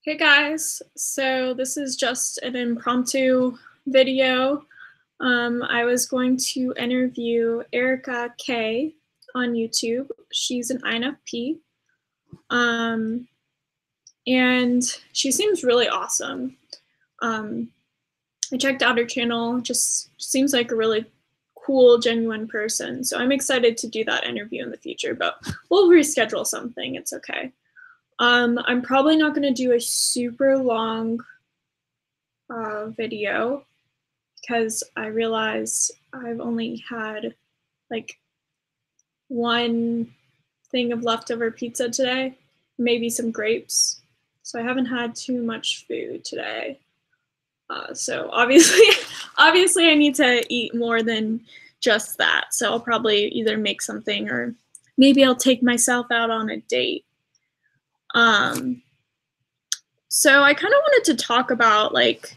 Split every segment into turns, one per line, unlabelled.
Hey guys, so this is just an impromptu video. I was going to interview Erica K on YouTube. She's an INFp, and she seems really awesome. I checked out her channel, just seems like a really cool, genuine person. So I'm excited to do that interview in the future, but we'll reschedule something, it's okay. I'm probably not going to do a super long video because I realize I've only had like one thing of leftover pizza today, maybe some grapes. So I haven't had too much food today. So obviously I need to eat more than just that. So I'll probably either make something or maybe I'll take myself out on a date. So I kind of wanted to talk about like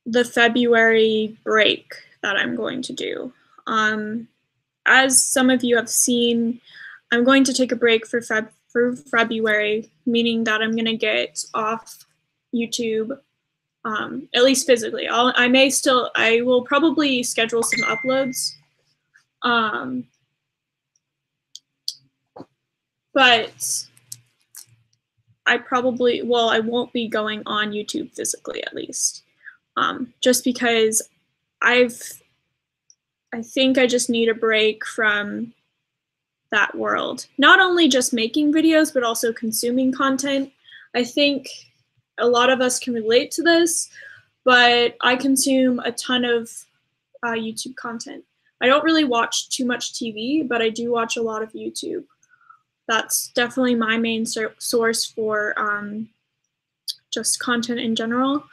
the February break that I'm going to do. As some of you have seen, I'm going to take a break for February, meaning that I'm going to get off YouTube, at least physically. I will probably schedule some uploads. But I won't be going on YouTube physically, at least. Just because I think I just need a break from that world. Not only just making videos, but also consuming content. I think a lot of us can relate to this, but I consume a ton of YouTube content. I don't really watch too much TV, but I do watch a lot of YouTube. That's definitely my main source for just content in general.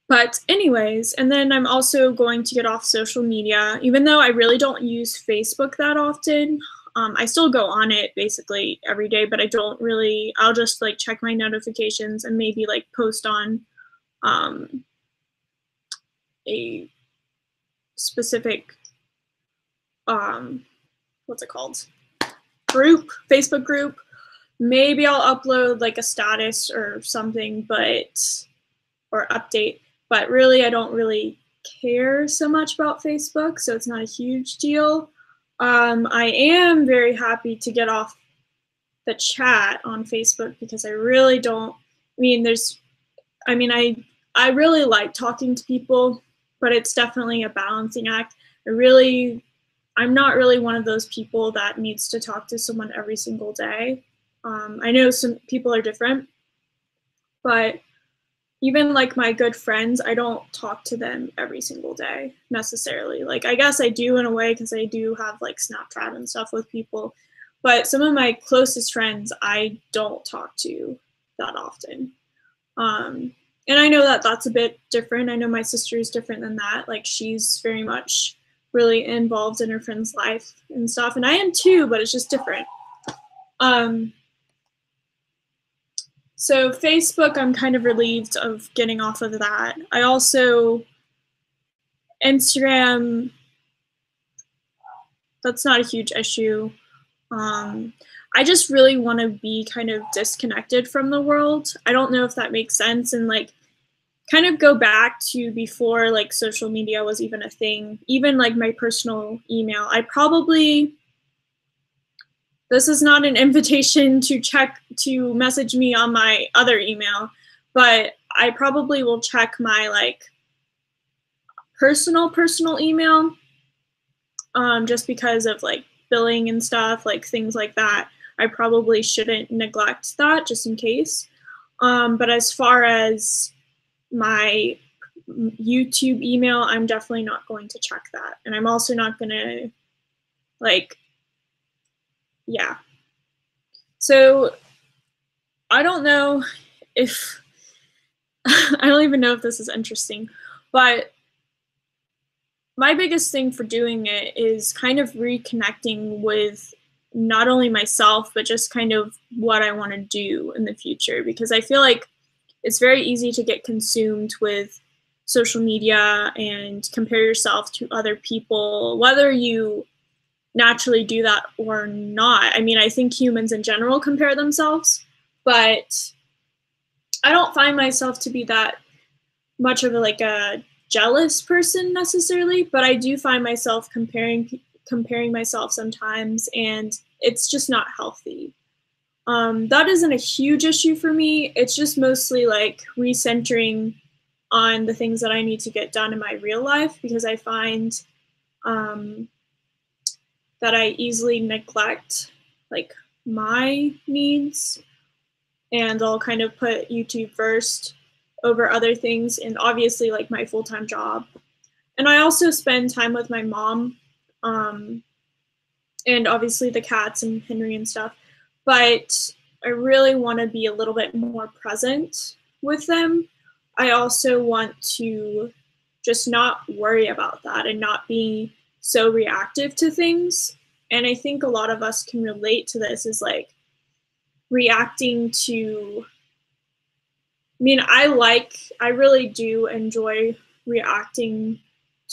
But anyways, and then I'm also going to get off social media, even though I really don't use Facebook that often. I still go on it basically every day, but I'll just like check my notifications and maybe like post on a specific, what's it called? Facebook group. Maybe I'll upload like a status or something, or update. But really, I don't really care so much about Facebook, so it's not a huge deal. I am very happy to get off the chat on Facebook because I really don't, I really like talking to people, but it's definitely a balancing act. I'm not really one of those people that needs to talk to someone every single day. I know some people are different, but even like my good friends, I don't talk to them every single day necessarily. Like, I guess I do in a way because I do have like Snapchat and stuff with people, but some of my closest friends I don't talk to that often. And I know that that's a bit different. I know my sister is different than that. Like, she's very much really involved in her friend's life and stuff, and I am too, but it's just different. So Facebook, I'm kind of relieved of getting off of that. I also, Instagram, that's not a huge issue. I just really want to be kind of disconnected from the world. I don't know if that makes sense, and like kind of go back to before like social media was even a thing, even like my personal email. This is not an invitation to message me on my other email, but I probably will check my like personal email, just because of like billing and stuff, like things like that. I probably shouldn't neglect that just in case. But as far as my YouTube email, I'm definitely not going to check that. And I'm also not gonna yeah. So I don't know if, I don't even know if this is interesting, but my biggest thing for doing it is kind of reconnecting with not only myself, but just kind of what I want to do in the future, because I feel like it's very easy to get consumed with social media and compare yourself to other people, whether you naturally do that or not. I mean, I think humans in general compare themselves, but I don't find myself to be that much of a jealous person necessarily, but I do find myself comparing myself sometimes, and it's just not healthy. That isn't a huge issue for me. It's just mostly like recentering on the things that I need to get done in my real life, because I find that I easily neglect like my needs, and I'll kind of put YouTube first over other things, and obviously like my full-time job. And I also spend time with my mom, and obviously the cats and Henry and stuff. But I really want to be a little bit more present with them. I also want to just not worry about that and not be so reactive to things. And I think a lot of us can relate to this, is like reacting to, I mean, I really do enjoy reacting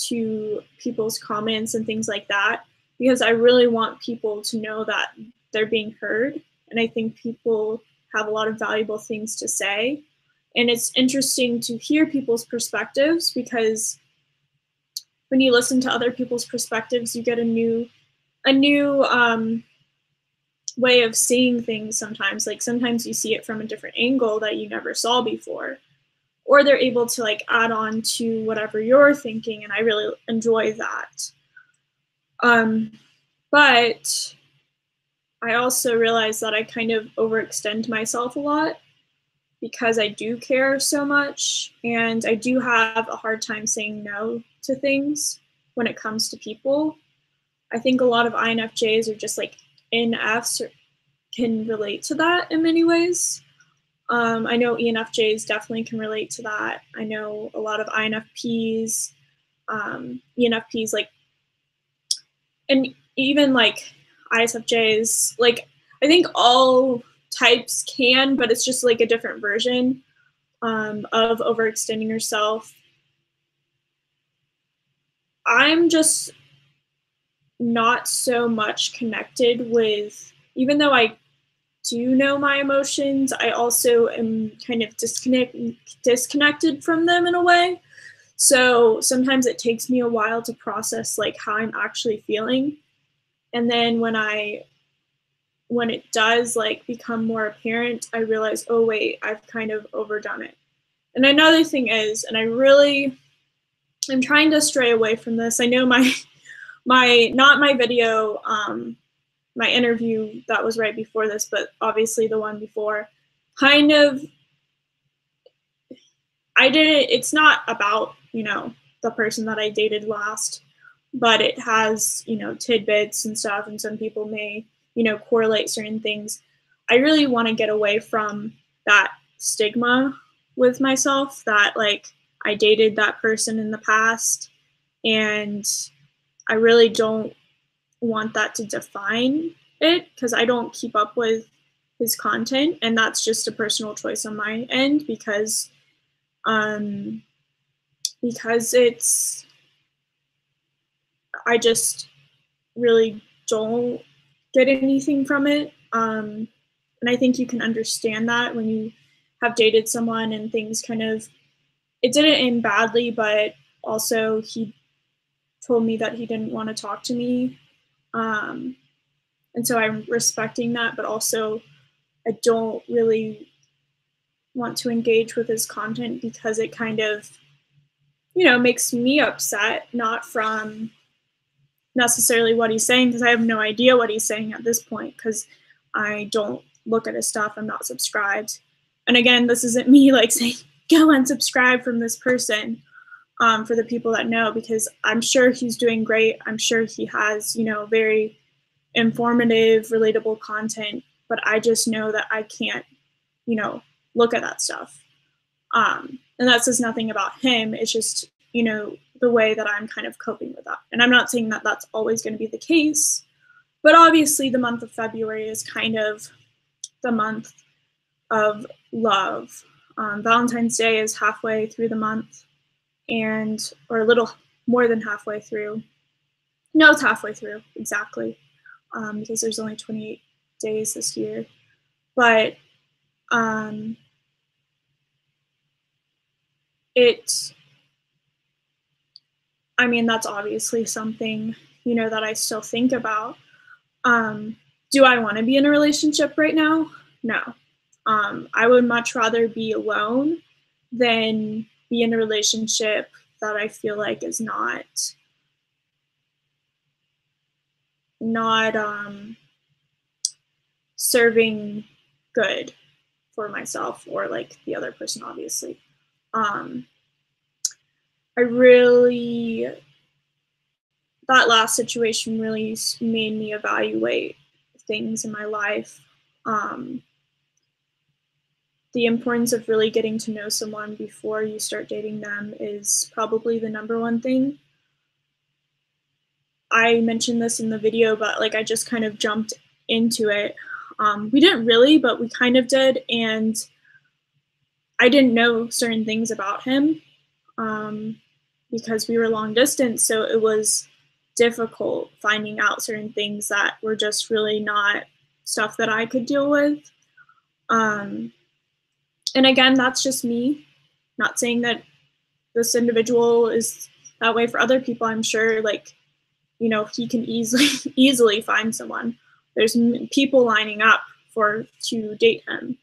to people's comments and things like that, because I really want people to know that they're being heard. And I think people have a lot of valuable things to say. And it's interesting to hear people's perspectives, because when you listen to other people's perspectives, you get a new way of seeing things sometimes. Like sometimes you see it from a different angle that you never saw before, or they're able to like add on to whatever you're thinking, and I really enjoy that. But I also realize that I kind of overextend myself a lot, because I do care so much, and I do have a hard time saying no to things when it comes to people. I think a lot of INFJs are just like INFs, or can relate to that in many ways. I know ENFJs definitely can relate to that. I know a lot of INFPs, ENFPs, like, and even like ISFJs. Like, I think all types can, but it's just like a different version of overextending yourself. I'm just not so much connected with, even though I do know my emotions, I also am kind of disconnected from them in a way. So sometimes it takes me a while to process like how I'm actually feeling. And then when it does like become more apparent, I realize, oh wait, I've kind of overdone it. And another thing is, and I'm trying to stray away from this. I know not my video, my interview that was right before this, but obviously the one before, kind of, it's not about, the person that I dated last, but it has, tidbits and stuff, and some people may, correlate certain things. I really want to get away from that stigma with myself, that like I dated that person in the past, and I really don't want that to define it, because I don't keep up with his content, and that's just a personal choice on my end, because it's, I just really don't get anything from it. And I think you can understand that when you have dated someone and things kind of, it didn't end badly, but also he told me that he didn't want to talk to me. And so I'm respecting that, but also I don't really want to engage with his content, because it kind of, makes me upset, not from necessarily what he's saying, because I have no idea what he's saying at this point, because I don't look at his stuff. I'm not subscribed. And again, this isn't me like saying, go unsubscribe from this person, for the people that know, because I'm sure he's doing great. I'm sure he has, very informative, relatable content, but I just know that I can't, look at that stuff. And that says nothing about him. It's just, the way that I'm kind of coping with that. And I'm not saying that that's always going to be the case, but obviously the month of February is kind of the month of love. Valentine's Day is halfway through the month, or a little more than halfway through. No, it's halfway through, exactly, because there's only 28 days this year. But I mean, that's obviously something, you know, that I still think about. Do I want to be in a relationship right now? No. I would much rather be alone than be in a relationship that I feel like is not serving good for myself or like the other person, obviously. That last situation really made me evaluate things in my life. The importance of really getting to know someone before you start dating them is probably the number one thing. I mentioned this in the video, but like I just kind of jumped into it. We didn't really, but we kind of did, and I didn't know certain things about him because we were long distance, so it was difficult finding out certain things that were just really not stuff that I could deal with. And again, that's just me. Not saying that this individual is that way for other people. I'm sure, like, you know, he can easily find someone. There's people lining up to date him.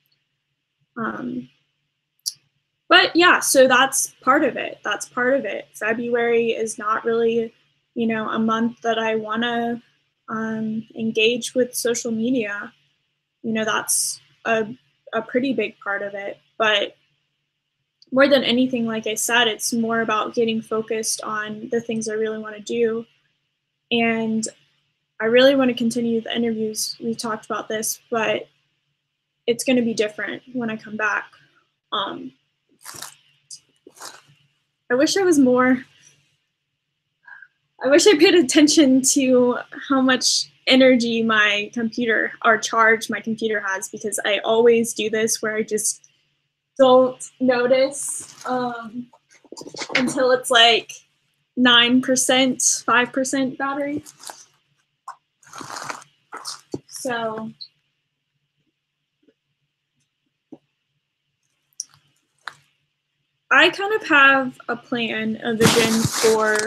But yeah, so that's part of it. That's part of it. February is not really, you know, a month that I want to engage with social media. You know, that's a pretty big part of it. But more than anything, like I said, it's more about getting focused on the things I really want to do. And I really want to continue the interviews. We talked about this, but it's going to be different when I come back. I wish I paid attention to how much energy my computer or charge my computer has, because I always do this where I just don't notice until it's like 9%, 5% battery. So I kind of have a plan, a vision for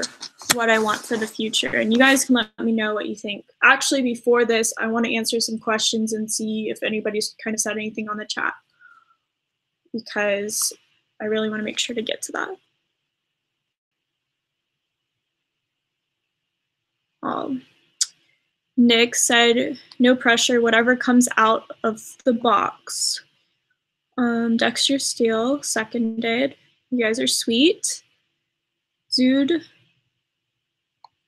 what I want for the future, and you guys can let me know what you think. Actually, before this, I want to answer some questions and see if anybody's kind of said anything on the chat, because I really want to make sure to get to that. Nick said, no pressure, whatever comes out of the box. Dexter Steele seconded. You guys are sweet. Zood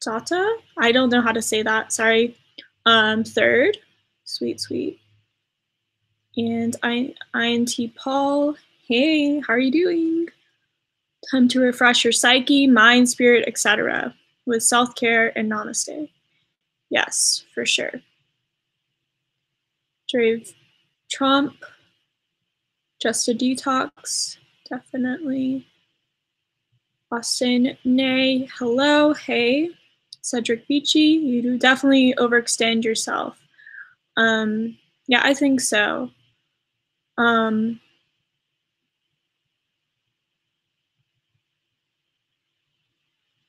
Tata, I don't know how to say that, sorry. Third, sweet. And INT Paul, hey, how are you doing? Time to refresh your psyche, mind, spirit, etc. with self-care and namaste. Yes, for sure. Drave Trump, just a detox, definitely. Austin, nay, hello, hey. Cedric Beachy, you do definitely overextend yourself. Yeah, I think so.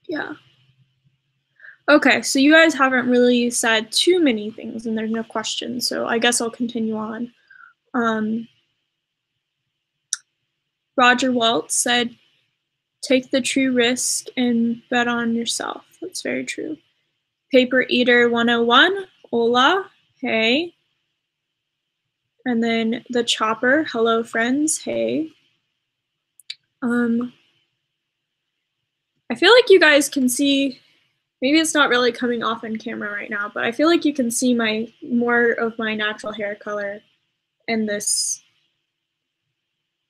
Yeah. Okay, so you guys haven't really said too many things and there's no questions, so I guess I'll continue on. Roger Waltz said, take the true risk and bet on yourself. That's very true. Paper Eater 101, hola, hey. And then the Chopper, hello friends, hey. I feel like you guys can see, maybe it's not really coming off on camera right now, but I feel like you can see more of my natural hair color in this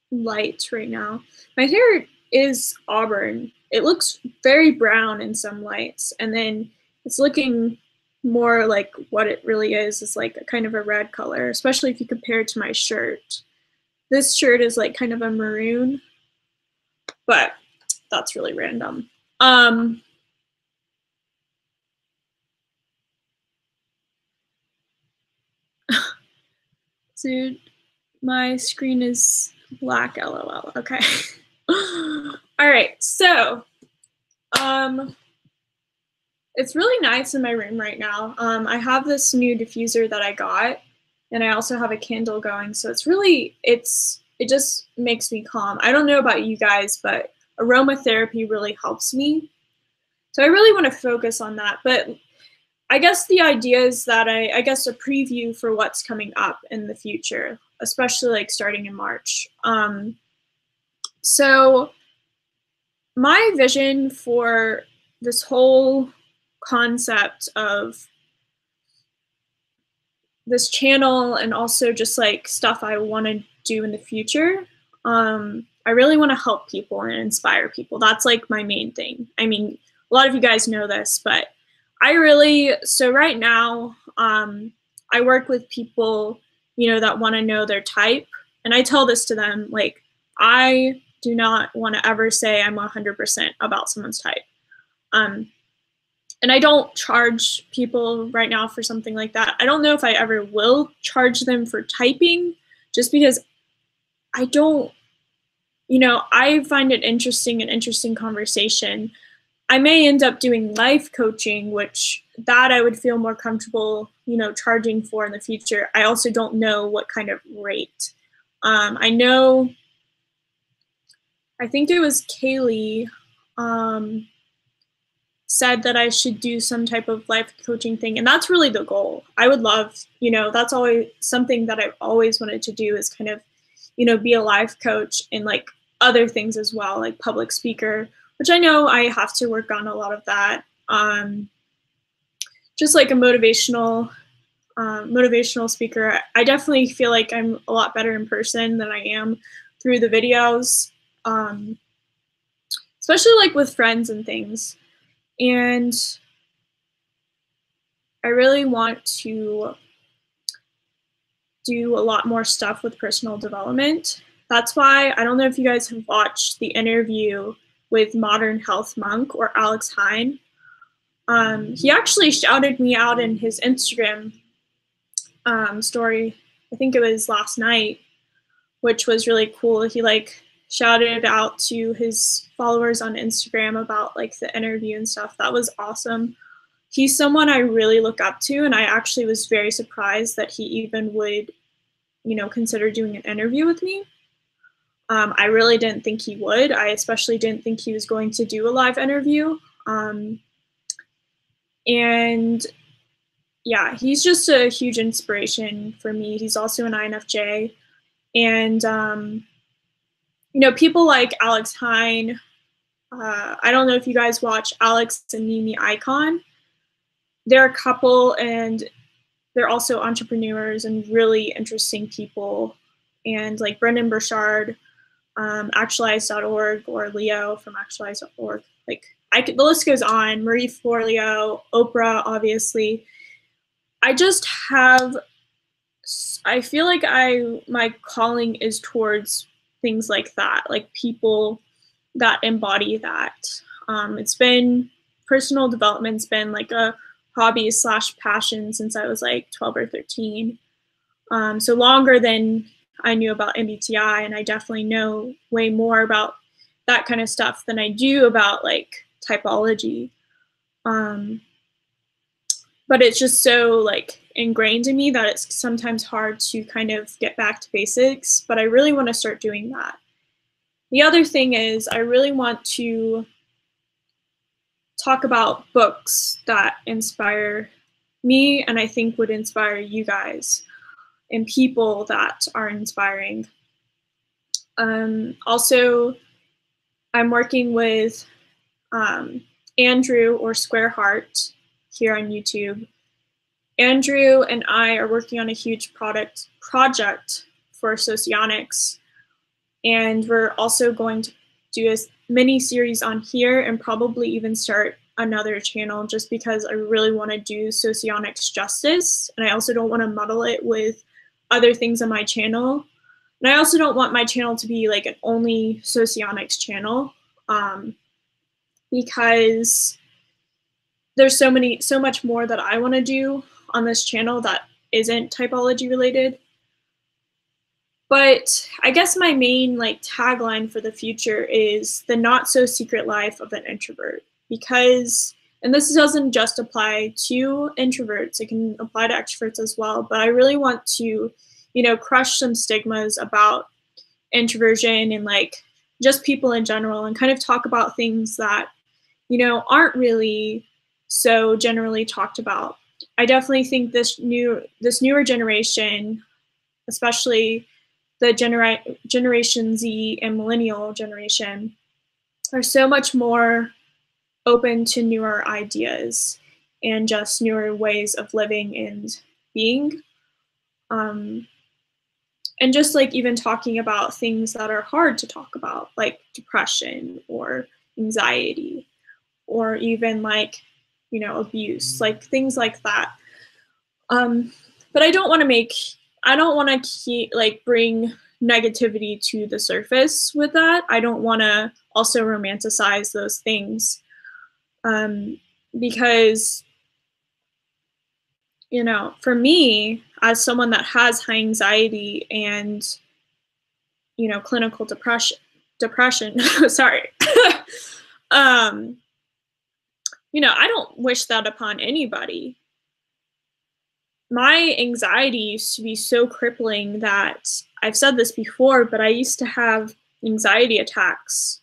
light right now. My hair is auburn. It looks very brown in some lights, and then it's looking more like what it really is. It's like a kind of a red color, especially if you compare it to my shirt. This shirt is like kind of a maroon, but that's really random. Dude, my screen is black, lol. Okay. All All right, so it's really nice in my room right now. I have this new diffuser that I got, and I also have a candle going, so it just makes me calm. I don't know about you guys, but aromatherapy really helps me. So I really want to focus on that. But I guess the idea is that I guess a preview for what's coming up in the future, especially like starting in March. So my vision for this whole concept of this channel and also just like stuff I want to do in the future, I really want to help people and inspire people. That's like my main thing. I mean, a lot of you guys know this, but so right now, I work with people, that want to know their type. And I tell this to them, like, I do not want to ever say I'm 100% about someone's type. And I don't charge people right now for something like that. I don't know if I ever will charge them for typing, just because I don't, I find it an interesting conversation. I may end up doing life coaching, which that I would feel more comfortable, charging for in the future. I also don't know what kind of rate. I think it was Kaylee, said that I should do some type of life coaching thing. And that's really the goal. I would love, that's always something that I've always wanted to do, is kind of, be a life coach and like other things as well, like public speaker, which I know I have to work on a lot of that. Just like a motivational speaker. I definitely feel like I'm a lot better in person than I am through the videos, especially like with friends and things. And I really want to do a lot more stuff with personal development. That's why, I don't know if you guys have watched the interview with Modern Health Monk or Alex Hine. He actually shouted me out in his Instagram story. I think it was last night, which was really cool. He like shouted out to his followers on Instagram about like the interview and stuff. That was awesome. He's someone I really look up to, and I actually was very surprised that he even would, consider doing an interview with me. I really didn't think he would. I especially didn't think he was going to do a live interview. And yeah, he's just a huge inspiration for me. He's also an INFJ. And, people like Alex Hine, I don't know if you guys watch Alex and Mimi Icon. They're a couple, and they're also entrepreneurs and really interesting people. And like Brendan Burchard, actualize.org, or Leo from actualize.org. Like the list goes on. Marie Forleo, Oprah, obviously. I feel like my calling is towards things like that, like people that embody that. Personal development's been like a hobby / passion since I was like 12 or 13. So longer than I knew about MBTI, and I definitely know way more about that kind of stuff than I do about like typology. But it's just so like ingrained in me that it's sometimes hard to kind of get back to basics, but I really want to start doing that. The other thing is I really want to talk about books that inspire me and I think would inspire you guys, and people that are inspiring. Also, I'm working with Andrew or Square Heart here on YouTube. Andrew and I are working on a huge project for Socionics, and we're also going to do a mini series on here and probably even start another channel, just because I really want to do Socionics justice, and I also don't want to muddle it with other things on my channel. And I also don't want my channel to be like an only Socionics channel, because there's so much more that I want to do on this channel that isn't typology related. But I guess my main like tagline for the future is the not so secret life of an introvert, because, and this doesn't just apply to introverts, it can apply to extroverts as well, but I really want to, you know, crush some stigmas about introversion and like just people in general, and kind of talk about things that, you know, aren't really so generally talked about. I definitely think this newer generation, especially the Generation Z and Millennial generation, are so much more open to newer ideas and just newer ways of living and being. And just like even talking about things that are hard to talk about, like depression or anxiety, or even like, you know, abuse, like things like that. But I don't want to keep like bring negativity to the surface with that. I don't want to also romanticize those things, because, you know, for me, as someone that has high anxiety and, you know, clinical depression, sorry, you know, I don't wish that upon anybody. My anxiety used to be so crippling that, I've said this before, but I used to have anxiety attacks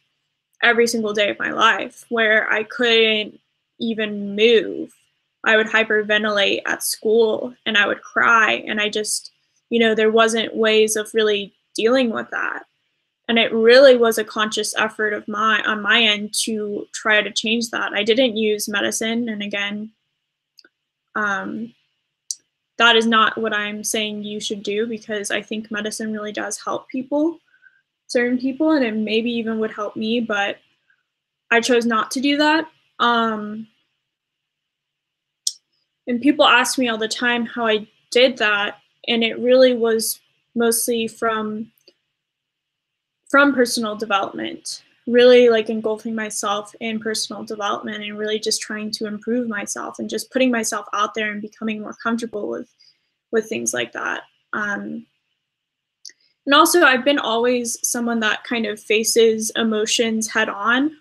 every single day of my life where I couldn't even move. I would hyperventilate at school and I would cry, and I just, you know, there wasn't ways of really dealing with that. And it really was a conscious effort of on my end to try to change that. I didn't use medicine, and again, that is not what I'm saying you should do, because I think medicine really does help people, certain people, and it maybe even would help me, but I chose not to do that. And people ask me all the time how I did that, and it really was mostly from personal development, really like engulfing myself in personal development and really just trying to improve myself and just putting myself out there and becoming more comfortable with things like that. And also, I've been always someone that kind of faces emotions head on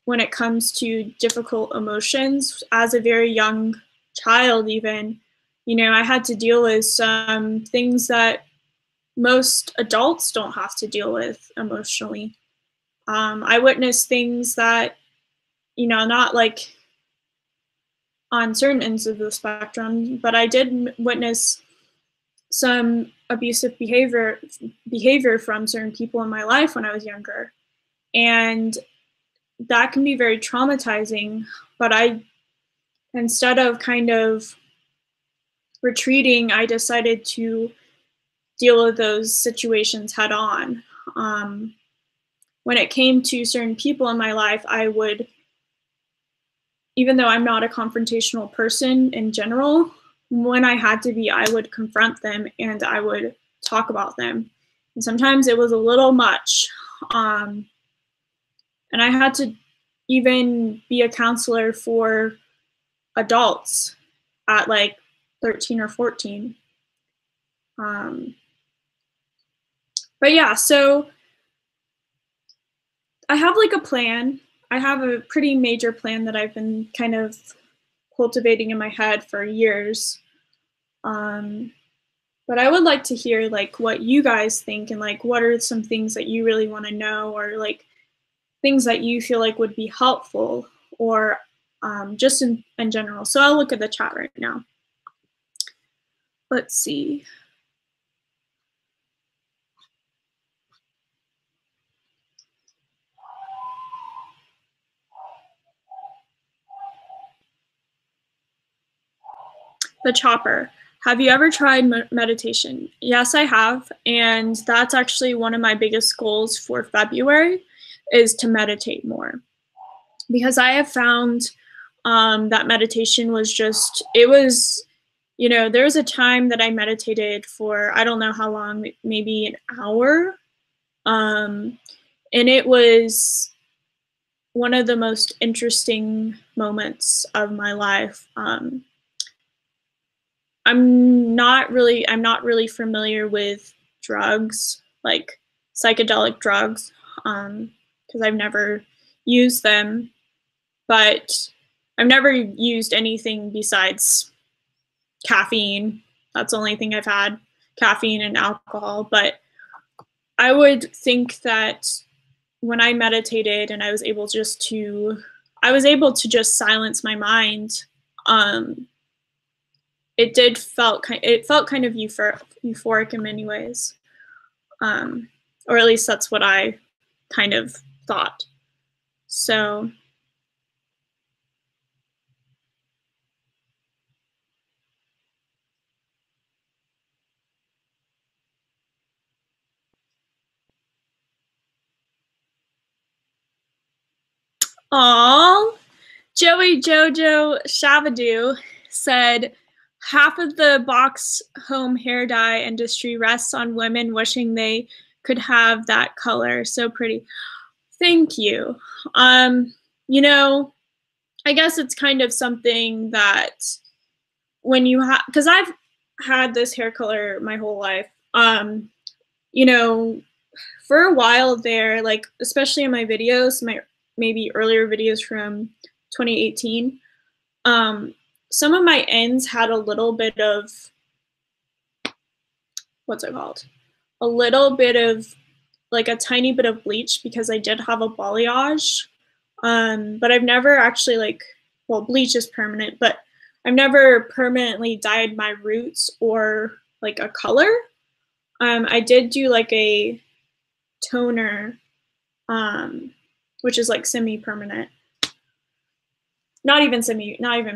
when it comes to difficult emotions. As a very young child even, you know, I had to deal with some things that most adults don't have to deal with emotionally. I witnessed things that, you know, not like on certain ends of the spectrum, but I did witness some abusive behavior from certain people in my life when I was younger. And that can be very traumatizing, but instead of kind of retreating, I decided to deal with those situations head on. When it came to certain people in my life, I would, even though I'm not a confrontational person in general, when I had to be, I would confront them and I would talk about them. And sometimes it was a little much. And I had to even be a counselor for adults at like 13 or 14. But yeah, so I have like a plan. I have a pretty major plan that I've been kind of cultivating in my head for years. But I would like to hear like what you guys think, and like what are some things that you really want to know, or like things that you feel like would be helpful, or just in general. So I'll look at the chat right now. Let's see. The Chopper. Have you ever tried meditation? Yes, I have. And that's actually one of my biggest goals for February, is to meditate more. Because I have found that meditation was just, it was, you know, there was a time that I meditated for, I don't know how long, maybe an hour. And it was one of the most interesting moments of my life. I'm not really familiar with drugs, like psychedelic drugs, because I've never used them, but I've never used anything besides caffeine. That's the only thing I've had, caffeine and alcohol. But I would think that when I meditated and I was able to just silence my mind, it felt kind of euphoric in many ways, or at least that's what I kind of thought. So Aw, Joey Jojo Shavadu said, half of the box home hair dye industry rests on women wishing they could have that color. So pretty. Thank you. You know, I guess it's kind of something that when you have, because I've had this hair color my whole life, you know, for a while there, like, especially in my videos, my maybe earlier videos from 2018, some of my ends had a little bit of, what's it called? A little bit of, like a tiny bit of bleach, because I did have a balayage. But I've never actually, like, well, bleach is permanent, but I've never permanently dyed my roots or like a color. I did do like a toner, which is like semi-permanent. Not even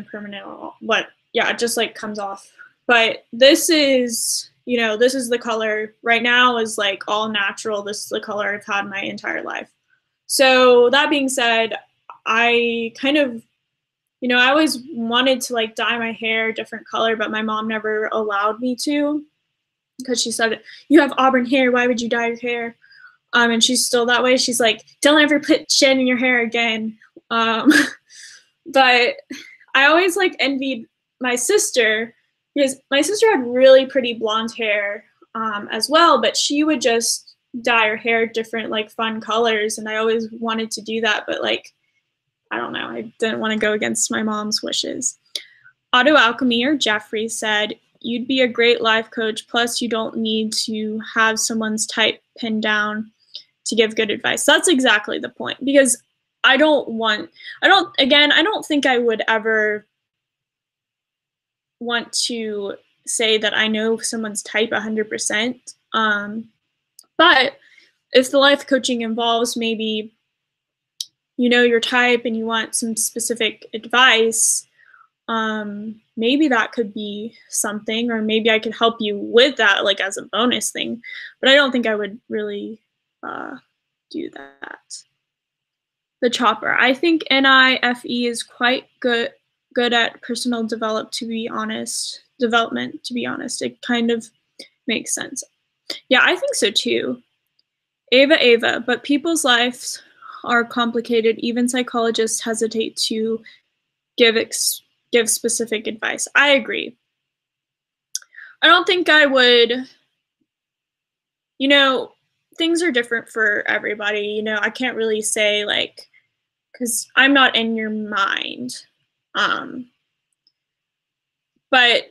permanent at all, but yeah, it just like comes off. But this is, you know, this is the color right now, is like all natural. This is the color I've had my entire life. So that being said, I kind of, you know, I always wanted to like dye my hair a different color, but my mom never allowed me to, because she said, you have auburn hair, why would you dye your hair? And she's still that way. She's like, don't ever put shit in your hair again. But I always like envied my sister, because my sister had really pretty blonde hair as well, but she would just dye her hair different, like fun colors. And I always wanted to do that, but like, I don't know, I didn't want to go against my mom's wishes. Auto Alchemy or Jeffrey said, you'd be a great life coach, plus you don't need to have someone's type pinned down to give good advice. That's exactly the point, because I don't think I would ever want to say that I know someone's type 100%. But if the life coaching involves maybe, you know, your type and you want some specific advice, maybe that could be something, or maybe I could help you with that, like as a bonus thing. But I don't think I would really do that. The Chopper. I think NIFE is quite good at personal development, to be honest. It kind of makes sense. Yeah, I think so too. Ava, but people's lives are complicated. Even psychologists hesitate to give specific advice. I agree. I don't think I would, you know, things are different for everybody. You know, I can't really say like, because I'm not in your mind. But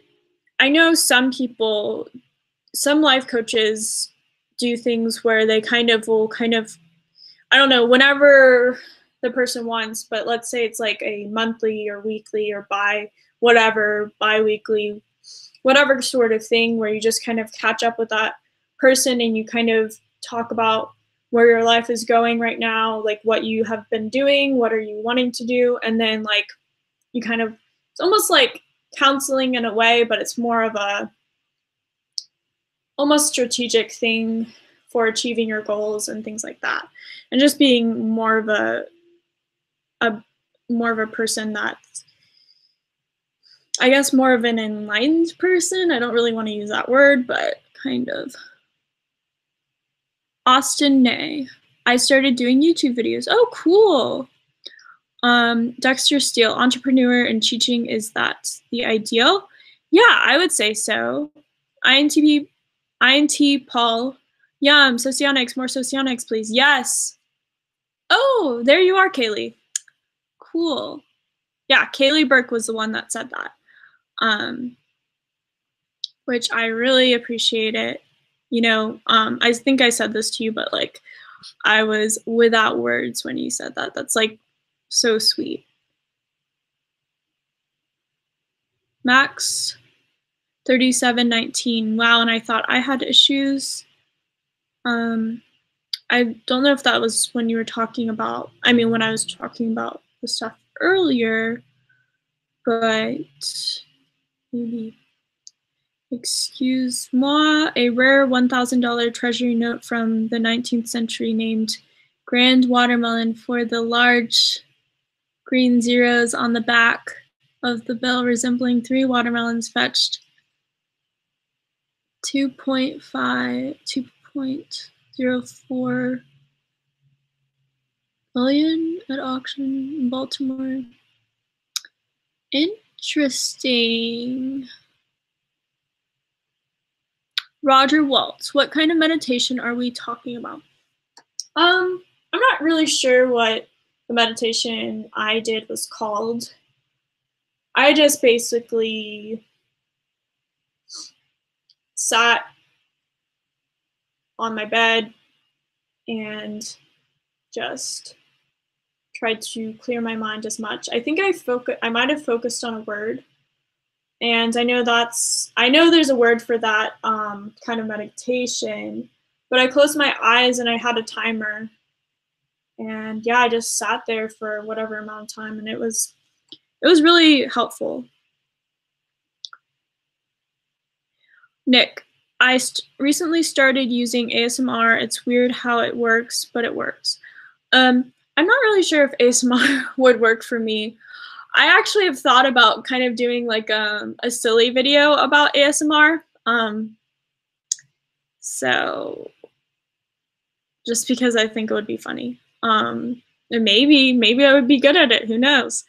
I know some people, some life coaches do things where they will I don't know, whenever the person wants, but let's say it's like a monthly or weekly or bi-weekly, whatever sort of thing, where you just kind of catch up with that person and you kind of talk about where your life is going right now, like what you have been doing, what are you wanting to do, and then like you kind of, it's almost like counseling in a way, but it's more of a almost strategic thing for achieving your goals and things like that, and just being more of a person that's, I guess, more of an enlightened person. I don't really want to use that word, but kind of. Austin Nay. I started doing YouTube videos. Oh, cool. Dexter Steele, entrepreneur and teaching, is that the ideal? Yeah, I would say so. INTP INT Paul. Yum, Socionics, more Socionics, please. Yes. Oh, there you are, Kaylee. Cool. Yeah, Kaylee Burke was the one that said that. Which I really appreciate it. You know, I think I said this to you, but like, I was without words when you said that. That's like so sweet. Max 3719. Wow, and I thought I had issues. I don't know if that was when you were talking about, I mean, when I was talking about the stuff earlier, but maybe. Excuse-moi, a rare $1,000 treasury note from the 19th century named Grand Watermelon for the large green zeros on the back of the bill resembling 3 watermelons fetched 2.04 billion at auction in Baltimore. Interesting. Roger Waltz, what kind of meditation are we talking about? I'm not really sure what the meditation I did was called. I just basically sat on my bed and just tried to clear my mind as much. I think I might have focused on a word. And I know there's a word for that kind of meditation, but I closed my eyes and I had a timer. And yeah, I just sat there for whatever amount of time, and it was really helpful. Nick, I recently started using ASMR. It's weird how it works, but it works. I'm not really sure if ASMR would work for me. I actually have thought about kind of doing like a silly video about ASMR. So just because I think it would be funny. And maybe I would be good at it, who knows?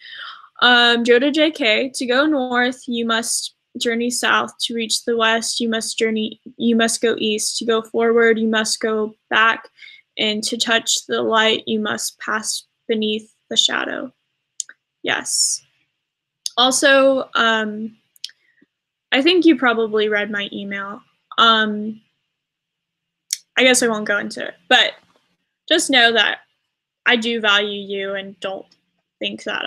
Joda JK, to go north, you must journey south. To reach the west, you must go east. To go forward, you must go back. And to touch the light, you must pass beneath the shadow. Yes. Also, I think you probably read my email. I guess I won't go into it, but just know that I do value you and don't think that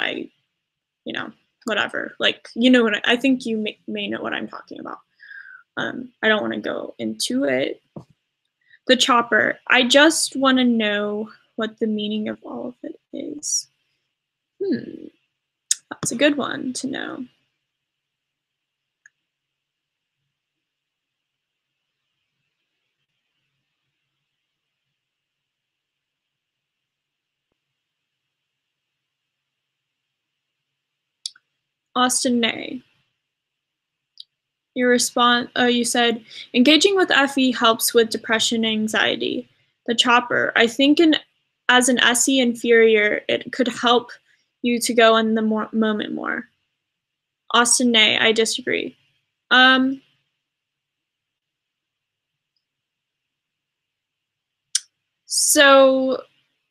whatever. Like, you know what I think you may know what I'm talking about. I don't want to go into it. The chopper. I just want to know what the meaning of all of it is. That's a good one to know. Austin Nay. Your response, you said, engaging with FE helps with depression and anxiety. The chopper, I think as an SE inferior, it could help you to go in the moment more. Austin Nay, I disagree. So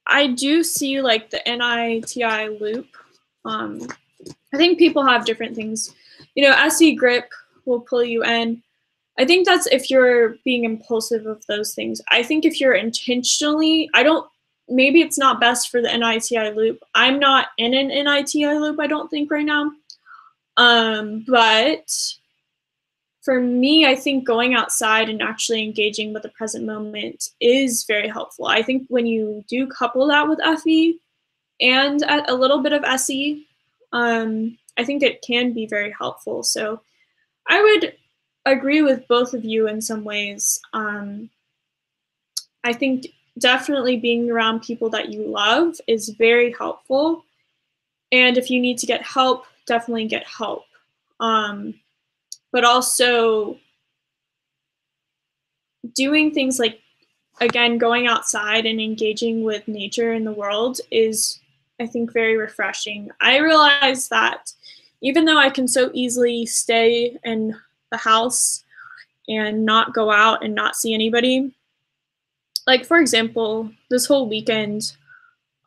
I do see like the NITI loop. I think people have different things. You know, SE grip will pull you in. I think that's if you're being impulsive of those things. I think if you're intentionally, maybe it's not best for the NITI loop. I'm not in an NITI loop, I don't think right now. But for me, I think going outside and actually engaging with the present moment is very helpful. I think when you do couple that with FE and a little bit of SE, I think it can be very helpful. So I would agree with both of you in some ways. I think definitely being around people that you love is very helpful. And if you need to get help, definitely get help. But also doing things like, again, going outside and engaging with nature in the world is, I think, very refreshing. I realize that even though I can so easily stay in the house and not go out and not see anybody. Like, for example, this whole weekend,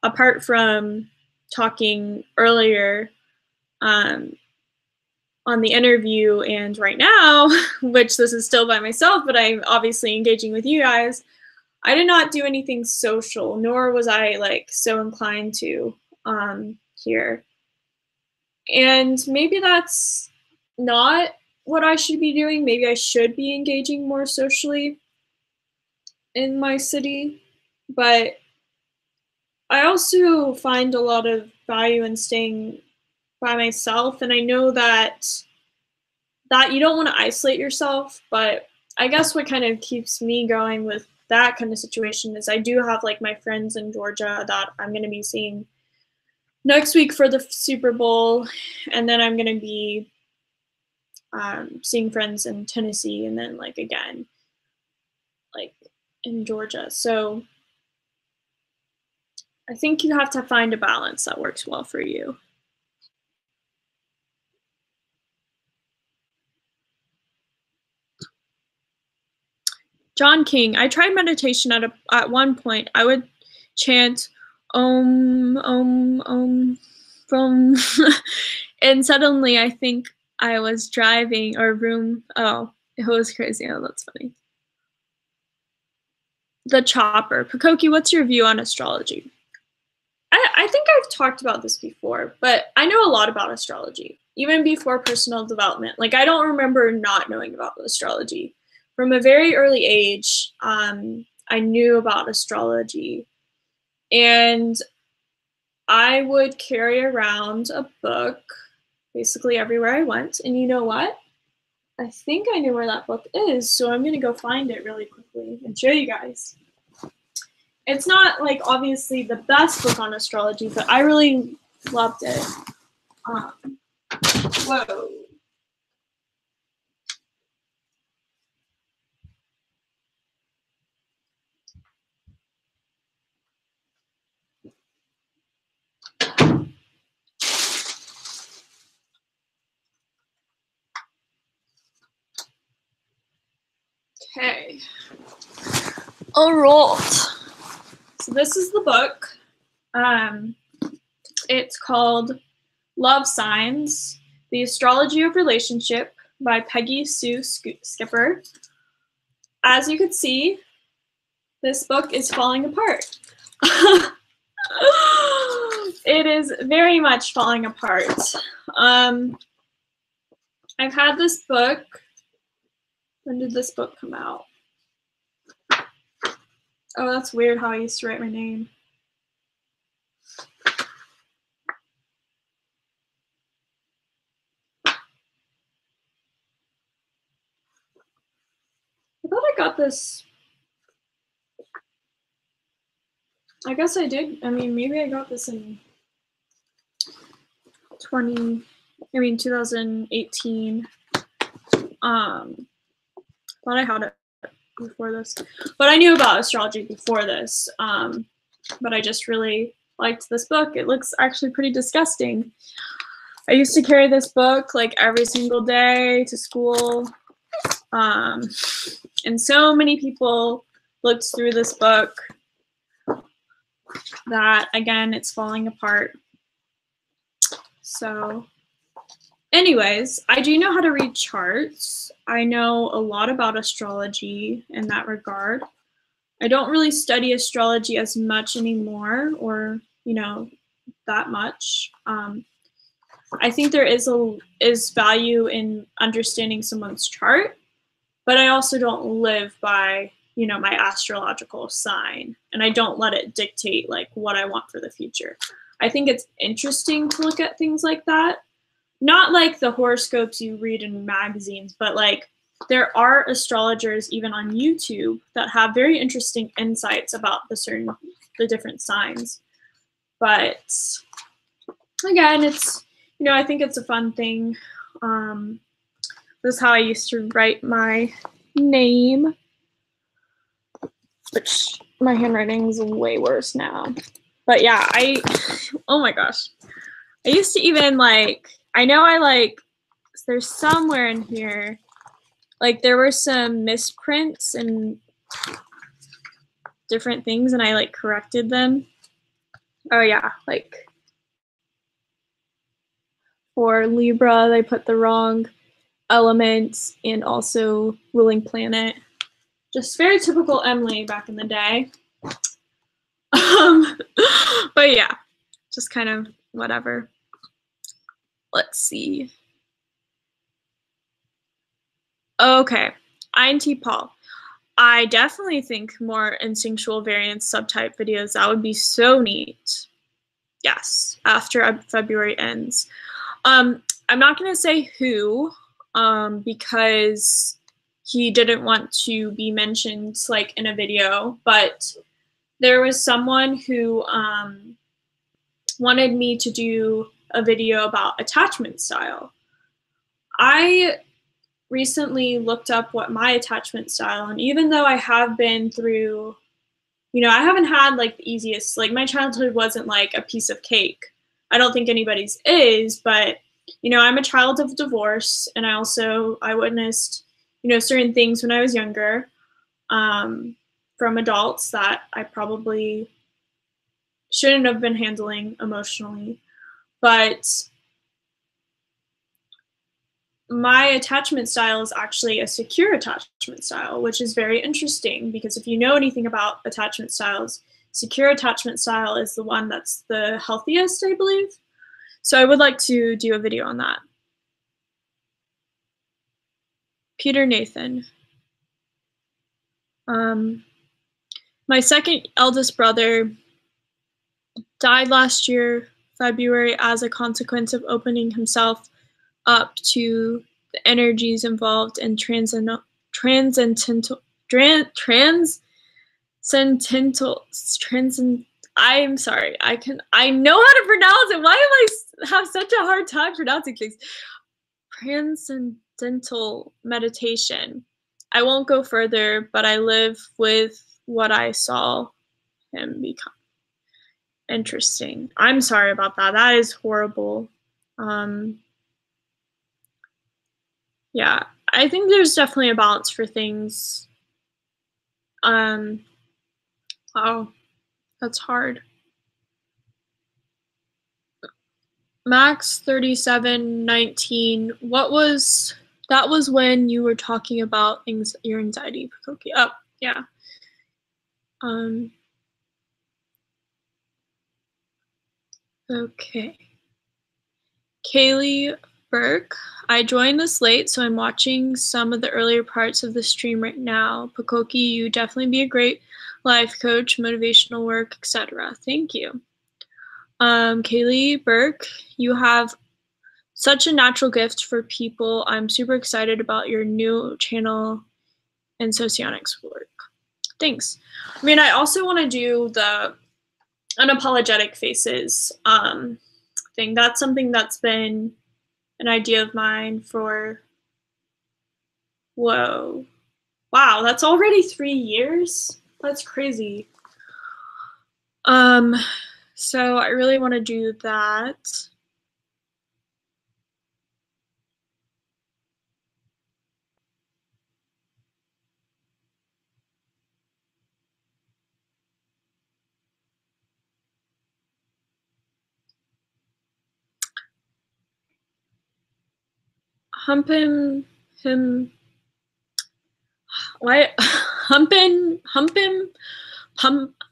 apart from talking earlier on the interview and right now, which this is still by myself, but I'm obviously engaging with you guys, I did not do anything social, nor was I like so inclined to here. And maybe that's not what I should be doing. Maybe I should be engaging more socially in my city, but I also find a lot of value in staying by myself, and I know that you don't want to isolate yourself, but I guess what kind of keeps me going with that kind of situation is I do have like my friends in Georgia that I'm going to be seeing next week for the Super Bowl, and then I'm going to be seeing friends in Tennessee, and then like again like in Georgia. So I think you have to find a balance that works well for you. John King, I tried meditation at one point. I would chant om, from, and suddenly I think I was driving or room. Oh, it was crazy. Oh, that's funny. The Chopper. Pucokie, what's your view on astrology? I think I've talked about this before, but I know a lot about astrology, even before personal development. Like, I don't remember not knowing about astrology. From a very early age, I knew about astrology, and I would carry around a book basically everywhere I went. And you know what? I think I know where that book is, so I'm going to go find it really quickly and show you guys. It's not like obviously the best book on astrology, but I really loved it. Whoa. Okay. All right. So this is the book. It's called Love Signs, The Astrology of Relationship by Peggy Sue Skipper. As you can see, this book is falling apart. It is very much falling apart. I've had this book. When did this book come out? Oh, that's weird how I used to write my name. I thought I got this. I guess I did. I mean, maybe I got this in 2018. Thought I had it before this, but I knew about astrology before this. But I just really liked this book. It looks actually pretty disgusting. I used to carry this book like every single day to school. And so many people looked through this book that, again, it's falling apart. So anyways, I do know how to read charts. I know a lot about astrology in that regard. I don't really study astrology as much anymore, or, you know, that much. I think there is value in understanding someone's chart, but I also don't live by, you know, my astrological sign, and I don't let it dictate like what I want for the future. I think it's interesting to look at things like that. Not like the horoscopes you read in magazines, but like there are astrologers even on YouTube that have very interesting insights about the different signs. But again, it's, you know, I think it's a fun thing. This is how I used to write my name, which my handwriting is way worse now. But yeah, oh my gosh. I used to even like, I know I like, there's somewhere in here, like there were some misprints and different things, and I like corrected them. Oh yeah, like for Libra, they put the wrong element and also ruling planet. Just very typical Emily back in the day. But yeah, just kind of whatever. Let's see. Okay, INT Paul. I definitely think more instinctual variance subtype videos. That would be so neat. Yes, after February ends. I'm not going to say who, because he didn't want to be mentioned like in a video, but there was someone who wanted me to do a video about attachment style. I recently looked up what my attachment style, and even though I have been through, you know, I haven't had like the easiest, like my childhood wasn't like a piece of cake. I don't think anybody's is, but you know, I'm a child of divorce, and I witnessed, you know, certain things when I was younger, from adults that I probably shouldn't have been handling emotionally. But my attachment style is actually a secure attachment style, which is very interesting because if you know anything about attachment styles, secure attachment style is the one that's the healthiest, I believe. So I would like to do a video on that. Peter Nathan. My second eldest brother died last year, February, as a consequence of opening himself up to the energies involved in transcendental, I'm sorry, I know how to pronounce it. Why do I have such a hard time pronouncing things? Transcendental meditation. I won't go further, but I live with what I saw him become. Interesting. I'm sorry about that. That is horrible. Yeah, I think there's definitely a balance for things. Oh, that's hard. Max 3719. That was when you were talking about your anxiety, pucokie. Oh, yeah. Okay. Kaylee Burke. I joined this late, so I'm watching some of the earlier parts of the stream right now. Pucokie, you definitely be a great life coach, motivational work, etc. Thank you. Kaylee Burke, you have such a natural gift for people. I'm super excited about your new channel and Socionics work. Thanks. I mean, I also want to do the unapologetic faces thing. That's something that's been an idea of mine for, whoa. Wow, that's already 3 years? That's crazy. So I really want to do that. Humpin',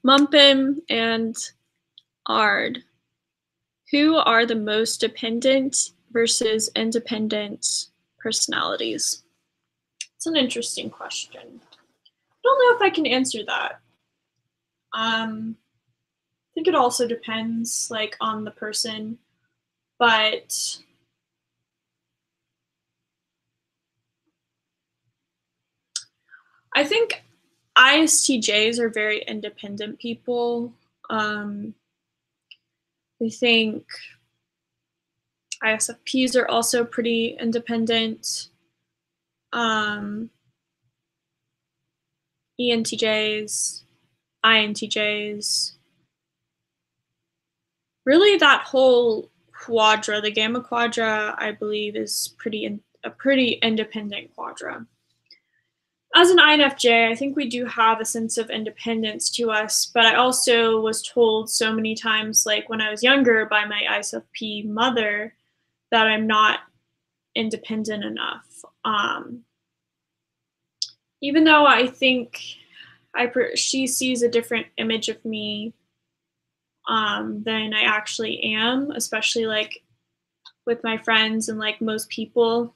Mumpin, and Ard. Who are the most dependent versus independent personalities? It's an interesting question. I don't know if I can answer that. I think it also depends like on the person, but I think ISTJs are very independent people. I think ISFPs are also pretty independent. ENTJs, INTJs. Really, that whole quadra, the Gamma Quadra, I believe, is a pretty independent quadra. as an INFJ, I think we do have a sense of independence to us, but I also was told so many times, like when I was younger by my INFp mother, that I'm not independent enough. Even though I think she sees a different image of me than I actually am, especially like with my friends and like most people,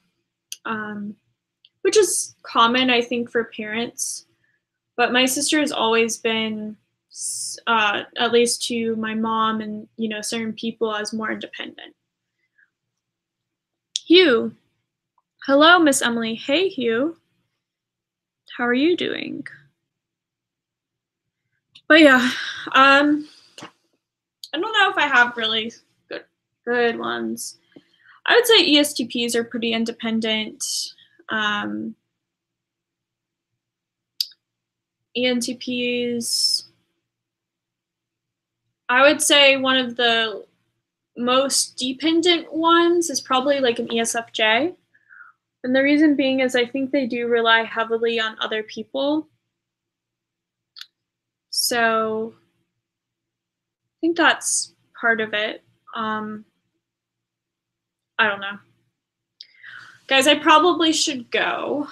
which is common, I think, for parents. But my sister has always been, at least to my mom and certain people, as more independent. Hugh, hello, Miss Emily. Hey, Hugh. How are you doing? But yeah, I don't know if I have really good ones. I would say ESTPs are pretty independent. ENTPs, I would say one of the most dependent ones is probably like an ESFJ. And the reason being is I think they do rely heavily on other people. So I think that's part of it. I don't know. Guys, I probably should go.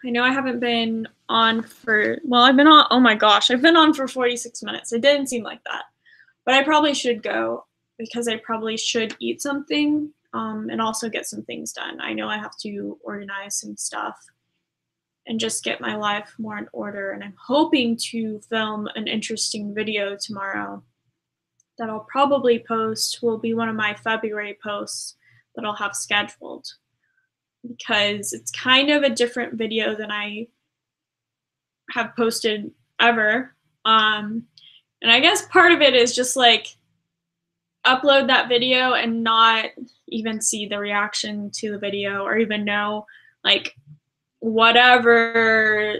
I know I haven't been on for, well, I've been on, oh my gosh, I've been on for 46 minutes. It didn't seem like that. But I probably should go because I probably should eat something and also get some things done. I know I have to organize some stuff and just get my life more in order. And I'm hoping to film an interesting video tomorrow that I'll probably post, will be one of my February posts that I'll have scheduled, because it's kind of a different video than I have posted ever. And I guess part of it is just like upload that video and not even see the reaction to the video or even know like whatever,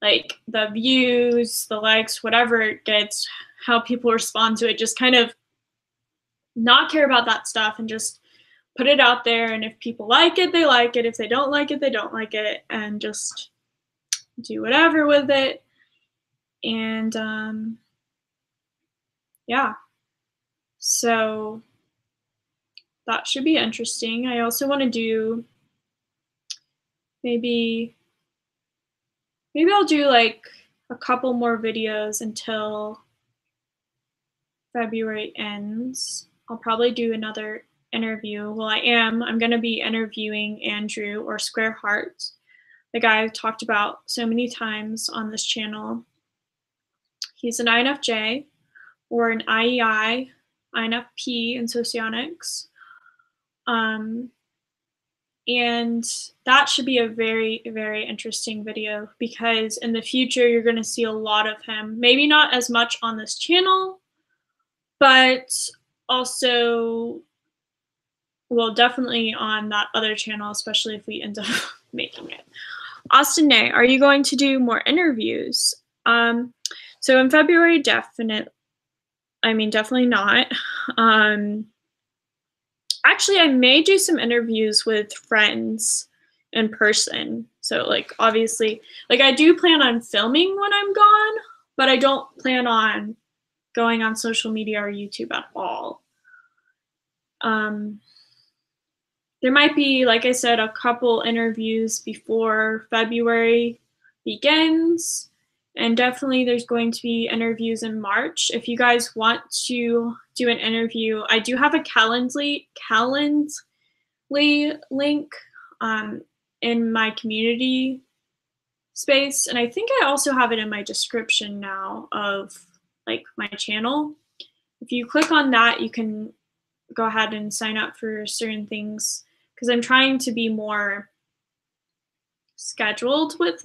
like the views, the likes, whatever it gets, how people respond to it, just kind of not care about that stuff and just put it out there. And if people like it, they like it. If they don't like it, they don't like it, and just do whatever with it. And yeah, so that should be interesting. I also want to do maybe I'll do like a couple more videos until February ends. I'll probably do another interview. Well, I'm going to be interviewing Andrew, or Square Heart, the guy I've talked about so many times on this channel. He's an INFJ or an IEI, INFp in Socionics. And that should be a very, very interesting video, because in the future, you're going to see a lot of him. Maybe not as much on this channel, but also, well, definitely on that other channel, especially if we end up making it. Austin Nay, are you going to do more interviews? So in February, definitely not. Actually, I may do some interviews with friends in person. So like, obviously, like I do plan on filming when I'm gone, but I don't plan on going on social media or YouTube at all. There might be, like I said, a couple interviews before February begins. And definitely there's going to be interviews in March. If you guys want to do an interview, I do have a Calendly link in my community space. And I think I also have it in my description now of like my channel. If you click on that, you can go ahead and sign up for certain things, because I'm trying to be more scheduled with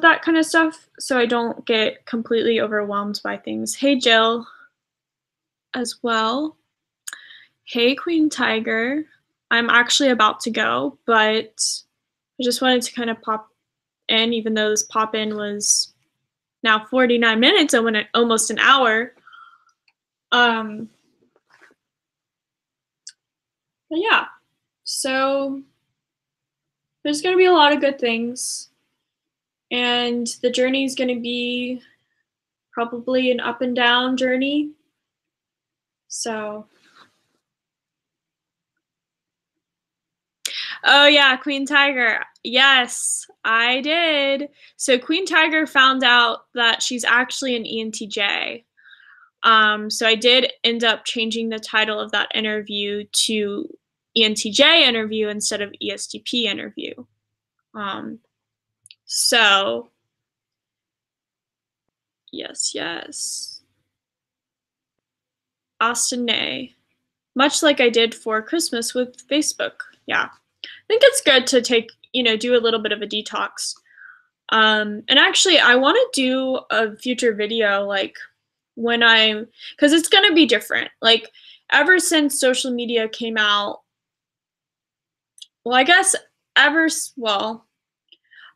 that kind of stuff, so I don't get completely overwhelmed by things. Hey, Jill, as well. Hey, Queen Tiger. I'm actually about to go, but I just wanted to kind of pop in, even though this pop in was now 49 minutes, almost an hour. But yeah, so there's going to be a lot of good things, and the journey is going to be probably an up and down journey. So, oh yeah, Queen Tiger. Yes, I did. So Queen Tiger found out that she's actually an ENTJ. So I did end up changing the title of that interview to ENTJ interview instead of ESTP interview. So yes. Austin Nay. Much like I did for Christmas with Facebook. Yeah. I think it's good to take, do a little bit of a detox. And actually I want to do a future video like because it's going to be different. Like ever since social media came out, well, I guess I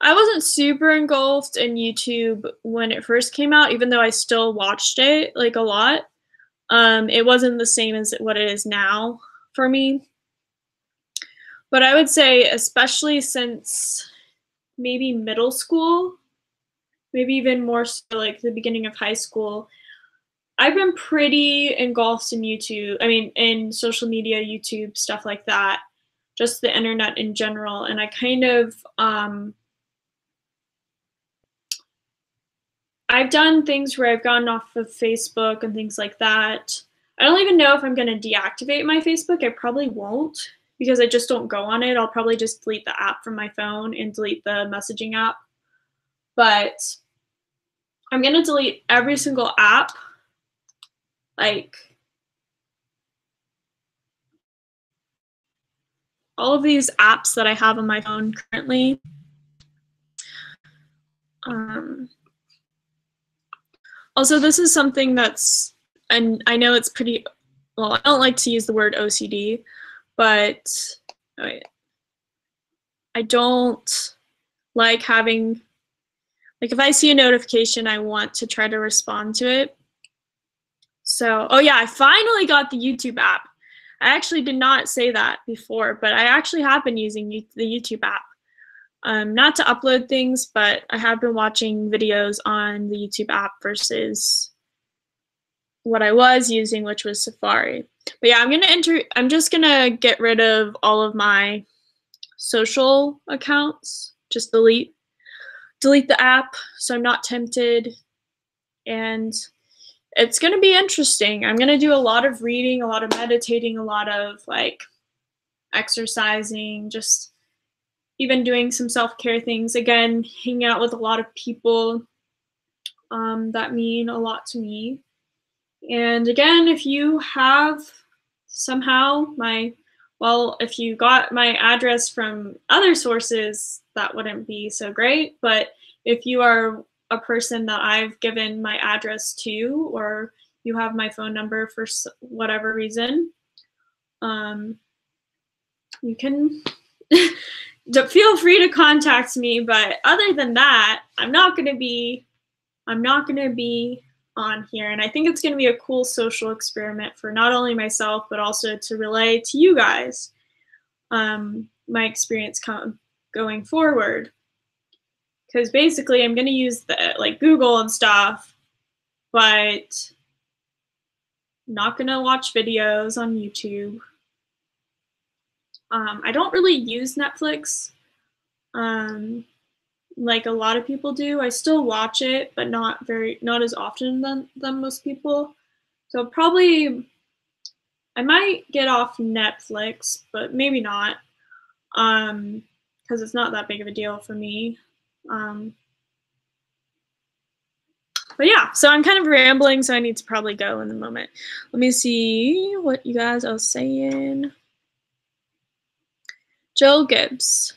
wasn't super engulfed in YouTube when it first came out, even though I still watched it like a lot. It wasn't the same as what it is now for me. But I would say, especially since maybe middle school, maybe even more so like the beginning of high school, I've been pretty engulfed in YouTube. I mean, in social media, YouTube, stuff like that, just the internet in general. And I kind of, I've done things where I've gone off of Facebook and things like that. I don't even know if I'm going to deactivate my Facebook. I probably won't because I just don't go on it. I'll probably just delete the app from my phone and delete the messaging app. But I'm going to delete every single app. Like all of these apps that I have on my phone currently. Also, this is something that's, and I know it's pretty, well, I don't like to use the word OCD, but I don't like having, like if I see a notification, I want to try to respond to it. So, oh yeah, I finally got the YouTube app. I actually did not say that before, but I actually have been using the YouTube app. Not to upload things, but I have been watching videos on the YouTube app versus what I was using, which was Safari. But yeah, I'm just gonna get rid of all of my social accounts. Just delete the app so I'm not tempted. And it's gonna be interesting. I'm gonna do a lot of reading, a lot of meditating, a lot of like exercising, just even doing some self-care things. Again, hanging out with a lot of people that mean a lot to me. And again, if you have somehow if you got my address from other sources, that wouldn't be so great. But if you are a person that I've given my address to, or you have my phone number for whatever reason, you can feel free to contact me. But other than that, I'm not gonna be on here. And I think it's going to be a cool social experiment for not only myself, but also to relay to you guys my experience going forward. Because basically I'm going to use like Google and stuff, but I'm not going to watch videos on YouTube. I don't really use Netflix. Like a lot of people do. I still watch it, but not as often than most people. So probably I might get off Netflix, but maybe not, because it's not that big of a deal for me. But yeah, so I'm kind of rambling, so I need to probably go in the moment. Let me see what you guys are saying. Jill Gibbs.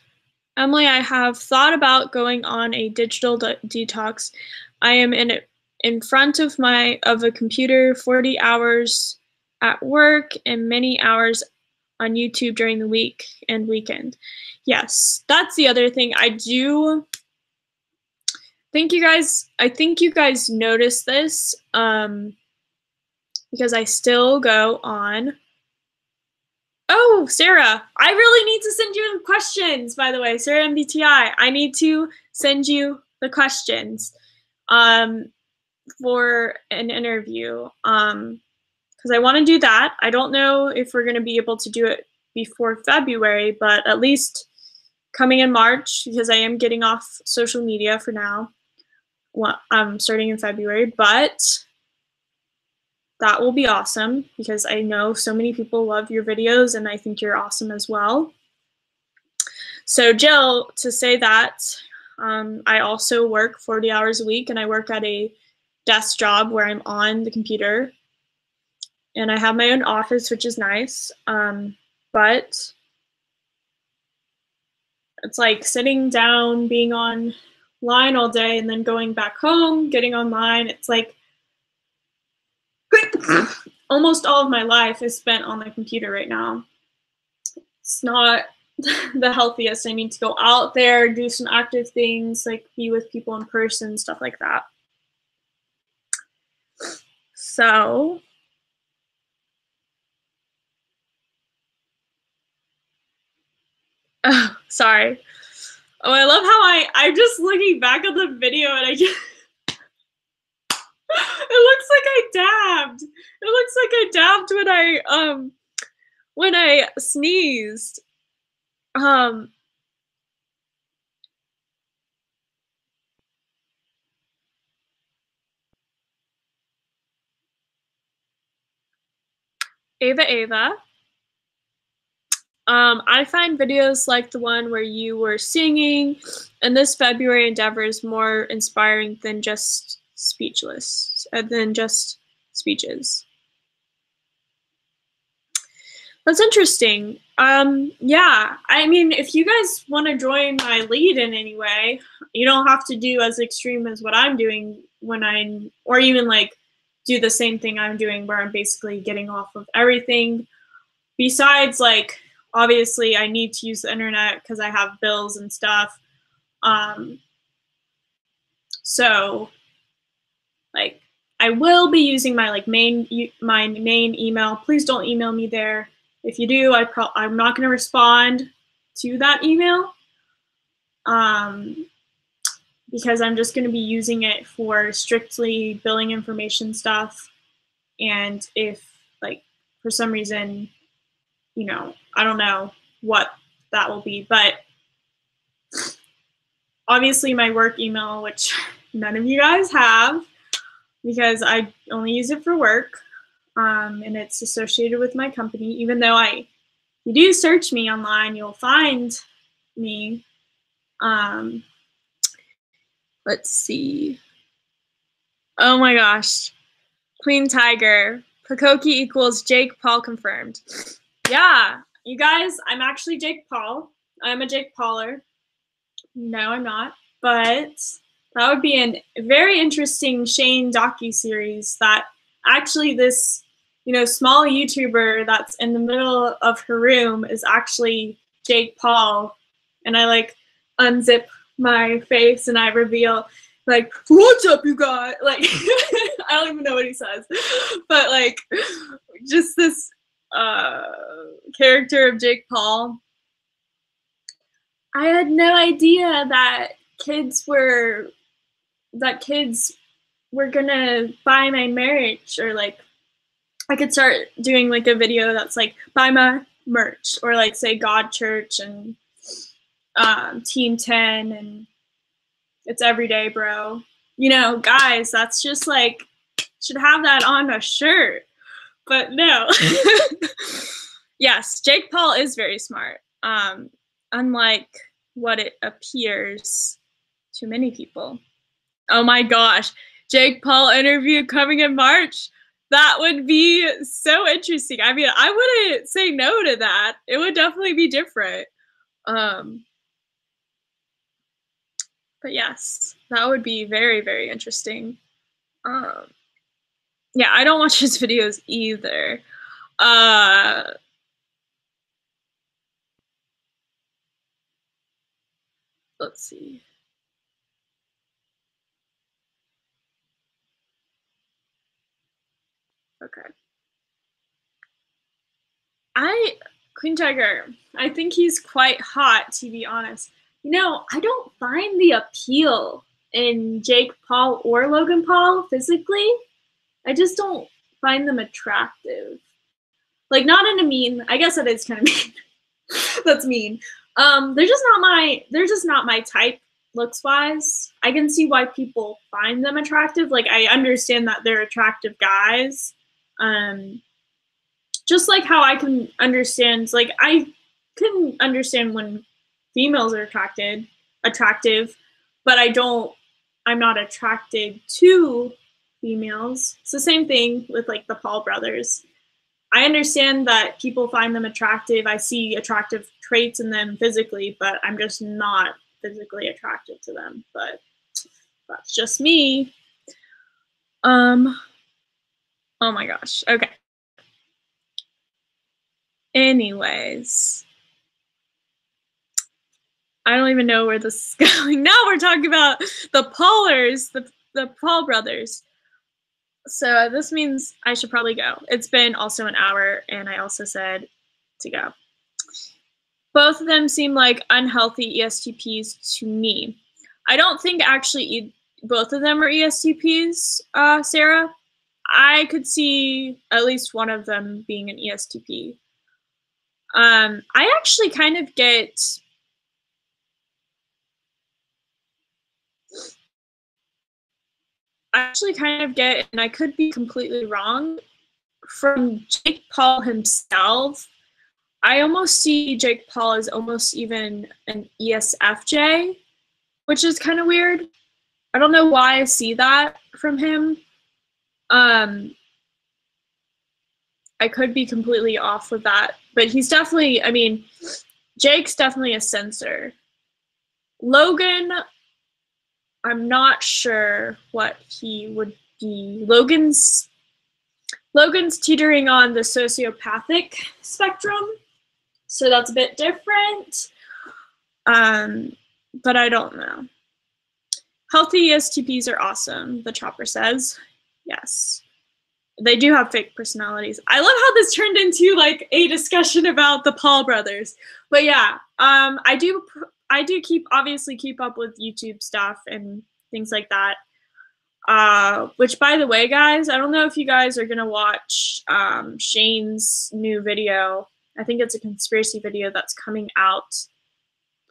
Emily, I have thought about going on a digital detox. I am in front of a computer 40 hours at work and many hours on YouTube during the week and weekend. Yes, that's the other thing. I think you guys notice this because I still go on Oh, Sarah, I really need to send you the questions, by the way. Sarah MBTI, I need to send you the questions for an interview because I want to do that. I don't know if we're going to be able to do it before February, but at least coming in March, because I am getting off social media for now. Well, starting in February, but that will be awesome because I know so many people love your videos and I think you're awesome as well. So Jill, to say that, I also work 40 hours a week and I work at a desk job where I'm on the computer and I have my own office, which is nice. But it's like sitting down, being online all day and then going back home, getting online. It's like almost all of my life is spent on the computer right now. It's not the healthiest. I need to go out there, do some active things, like be with people in person, stuff like that. So, oh, sorry. Oh, I love how I'm just looking back at the video and I just, it looks like I dabbed. It looks like I dabbed when I sneezed. Ava. I find videos like the one where you were singing and this February endeavor is more inspiring than just than just speeches. That's interesting. Yeah, I mean, if you guys want to join my lead in any way, you don't have to do as extreme as what I'm doing or even like do the same thing I'm doing where I'm basically getting off of everything. Besides, like, obviously I need to use the internet because I have bills and stuff. So, like, I will be using my main email. Please don't email me there. If you do, I'm not going to respond to that email because I'm just going to be using it for strictly billing information stuff. And if, like, for some reason, I don't know what that will be, but obviously my work email, which none of you guys have because I only use it for work, and it's associated with my company. Even though if you do search me online, you'll find me. Let's see. Oh my gosh. Queen Tiger. Pucokie equals Jake Paul confirmed. Yeah, you guys, I'm actually Jake Paul. I'm a Jake Pauler. No, I'm not. But that would be a very interesting Shane docu-series that actually this, small YouTuber that's in the middle of her room is actually Jake Paul. And I unzip my face and I reveal what's up, you guys? I don't even know what he says. But just this character of Jake Paul. I had no idea that kids were gonna buy my merch, or I could start doing a video that's buy my merch, or say God Church and Team 10 and it's everyday bro. Guys, that's just should have that on a shirt. But no. Yes, Jake Paul is very smart. Unlike what it appears to many people. Oh my gosh, Jake Paul interview coming in March. That would be so interesting. I mean, I wouldn't say no to that. It would definitely be different. But yes, that would be very, very interesting. Yeah, I don't watch his videos either. Let's see. Okay. Queen Tiger. I think he's quite hot, to be honest. You know, I don't find the appeal in Jake Paul or Logan Paul physically. I just don't find them attractive. Like, not in a mean, I guess that is kind of mean. That's mean. They're just not my type looks wise. I can see why people find them attractive. Like, I understand that they're attractive guys. Just like how I can understand, like, I can understand when females are attractive, but I'm not attracted to females. It's the same thing with like the Paul brothers. I understand that people find them attractive. I see attractive traits in them physically, but I'm just not physically attracted to them. But that's just me. Oh my gosh. Okay. Anyways, I don't even know where this is going. Now we're talking about the Paulers, the Paul brothers. So this means I should probably go. It's been also an hour, and I also said to go. Both of them seem like unhealthy ESTPs to me. I don't think actually both of them are ESTPs, Sarah. I could see at least one of them being an ESTP. I actually kind of get and I could be completely wrong, from Jake Paul himself, I almost see Jake Paul as almost even an ESFJ, which is kind of weird. I don't know why I see that from him. I could be completely off with that, but he's definitely, I mean, Jake's definitely a sensor. Logan, I'm not sure what he would be. Logan's teetering on the sociopathic spectrum, so that's a bit different. But I don't know. Healthy ESTPs are awesome, the chopper says. Yes. They do have fake personalities. I love how this turned into like a discussion about the Paul brothers. But yeah, I do obviously keep up with YouTube stuff and things like that. Which, by the way, guys, I don't know if you guys are gonna watch Shane's new video. I think it's a conspiracy video that's coming out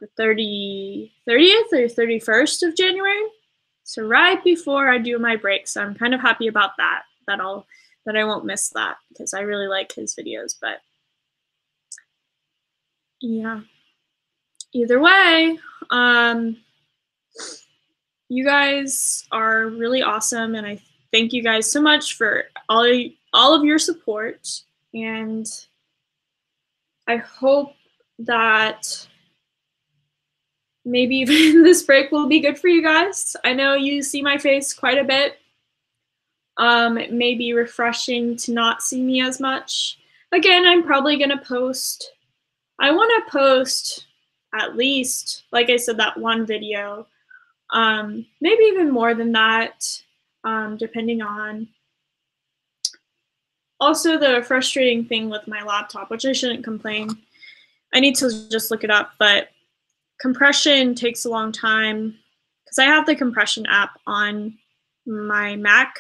the 30th or 31st of January. So right before I do my break. So I'm kind of happy about that. That I won't miss that because I really like his videos. But yeah, either way, you guys are really awesome, and I thank you guys so much for all of your support, and I hope that maybe even this break will be good for you guys. I know you see my face quite a bit. It may be refreshing to not see me as much. Again, I'm probably gonna post, I wanna post at least, like I said, that one video. Maybe even more than that, depending on. Also, the frustrating thing with my laptop, which I shouldn't complain. I need to just look it up, but compression takes a long time because I have the compression app on my Mac,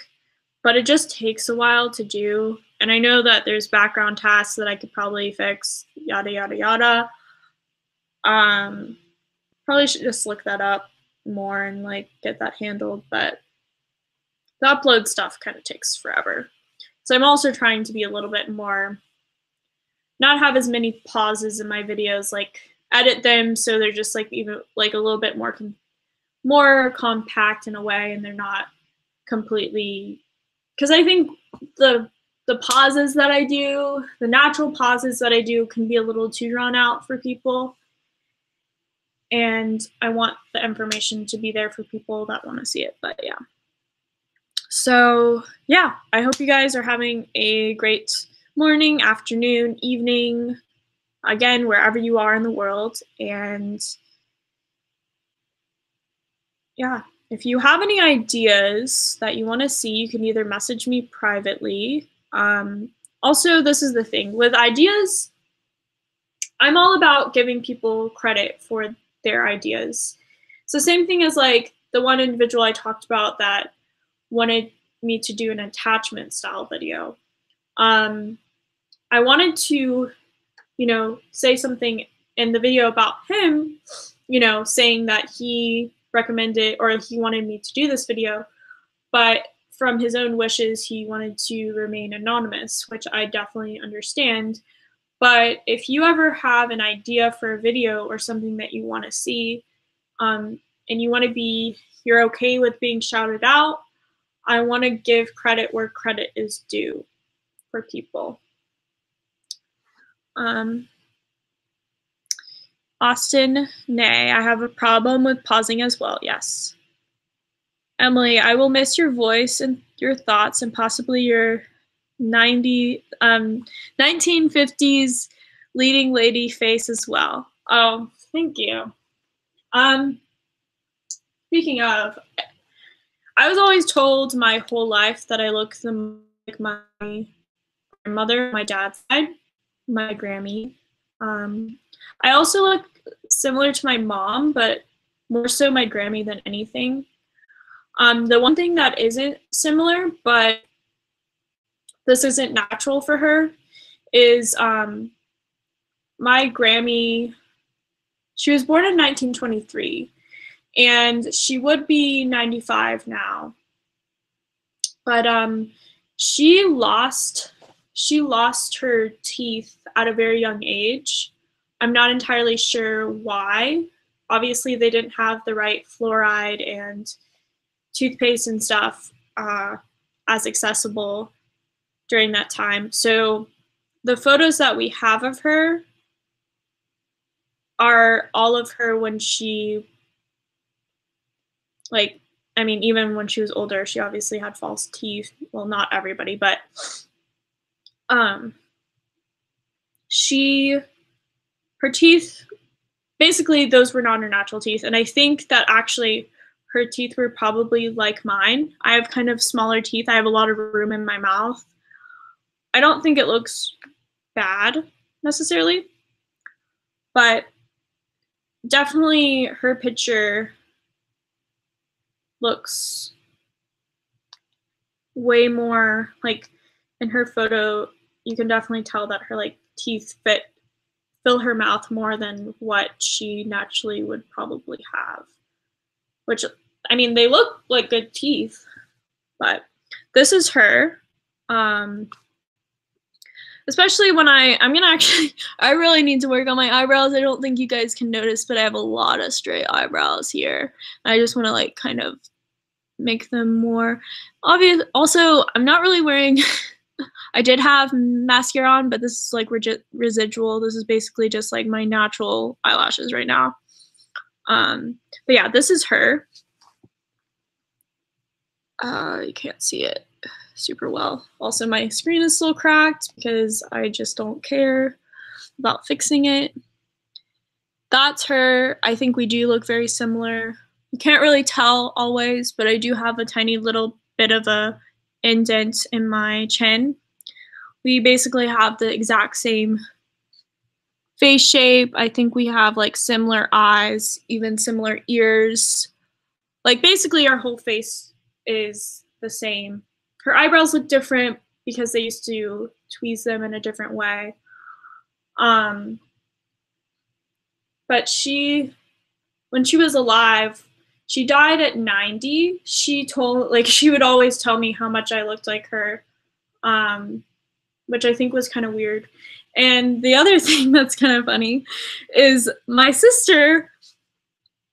but it just takes a while to do. And I know that there's background tasks that I could probably fix, yada, yada, yada. Probably should just look that up more and like get that handled, but the upload stuff kind of takes forever. So I'm also trying to be a little bit more, not have as many pauses in my videos, like edit them so they're just like even like a little bit more compact in a way, and they're not completely, because I think the pauses that I do, the natural pauses that I do, can be a little too drawn out for people. And I want the information to be there for people that want to see it. But yeah. So yeah, I hope you guys are having a great morning, afternoon, evening, again, wherever you are in the world. And yeah, if you have any ideas that you want to see, you can either message me privately. Also, this is the thing with ideas. I'm all about giving people credit for their ideas. So same thing as like the one individual I talked about that wanted me to do an attachment style video. I wanted to, you know, say something in the video about him, you know, saying that he recommended or he wanted me to do this video, but from his own wishes, he wanted to remain anonymous, which I definitely understand. But if you ever have an idea for a video or something that you want to see, and you want to be, you're okay with being shouted out, I want to give credit where credit is due for people. Austin, nay, I have a problem with pausing as well, yes. Emily, I will miss your voice and your thoughts and possibly your 1950s leading lady face as well. Oh, thank you. Speaking of, I was always told my whole life that I look like my grandmother, my dad's side, my Grammy. I also look similar to my mom, but more so my Grammy than anything. The one thing that isn't similar, but this isn't natural for her, is my Grammy. She was born in 1923, and she would be 95 now. But she lost her teeth at a very young age. I'm not entirely sure why. Obviously, they didn't have the right fluoride and toothpaste and stuff as accessible during that time. So the photos that we have of her are all of her when she, like, I mean, even when she was older, she obviously had false teeth. Well, not everybody, but her teeth, basically those were not her natural teeth. And I think that actually her teeth were probably like mine. I have kind of smaller teeth. I have a lot of room in my mouth. I don't think it looks bad necessarily, but definitely her picture looks way more like, in her photo, you can definitely tell that her like teeth fill her mouth more than what she naturally would probably have. Which, I mean, they look like good teeth, but this is her. Especially when I'm gonna actually, I really need to work on my eyebrows. I don't think you guys can notice, but I have a lot of straight eyebrows here. I just want to like kind of make them more obvious. Also, I'm not really wearing, I did have mascara on, but this is like residual. This is basically just like my natural eyelashes right now. But yeah, this is her. You can't see it super well. Also, my screen is still cracked because I just don't care about fixing it. That's her. I think we do look very similar. You can't really tell always, but I do have a tiny little bit of a indent in my chin. We basically have the exact same face shape. I think we have like similar eyes, even similar ears. Like basically our whole face is the same. Her eyebrows look different because they used to tweeze them in a different way. But when she was alive, she died at 90. She would always tell me how much I looked like her, which I think was kind of weird. And the other thing that's kind of funny is my sister,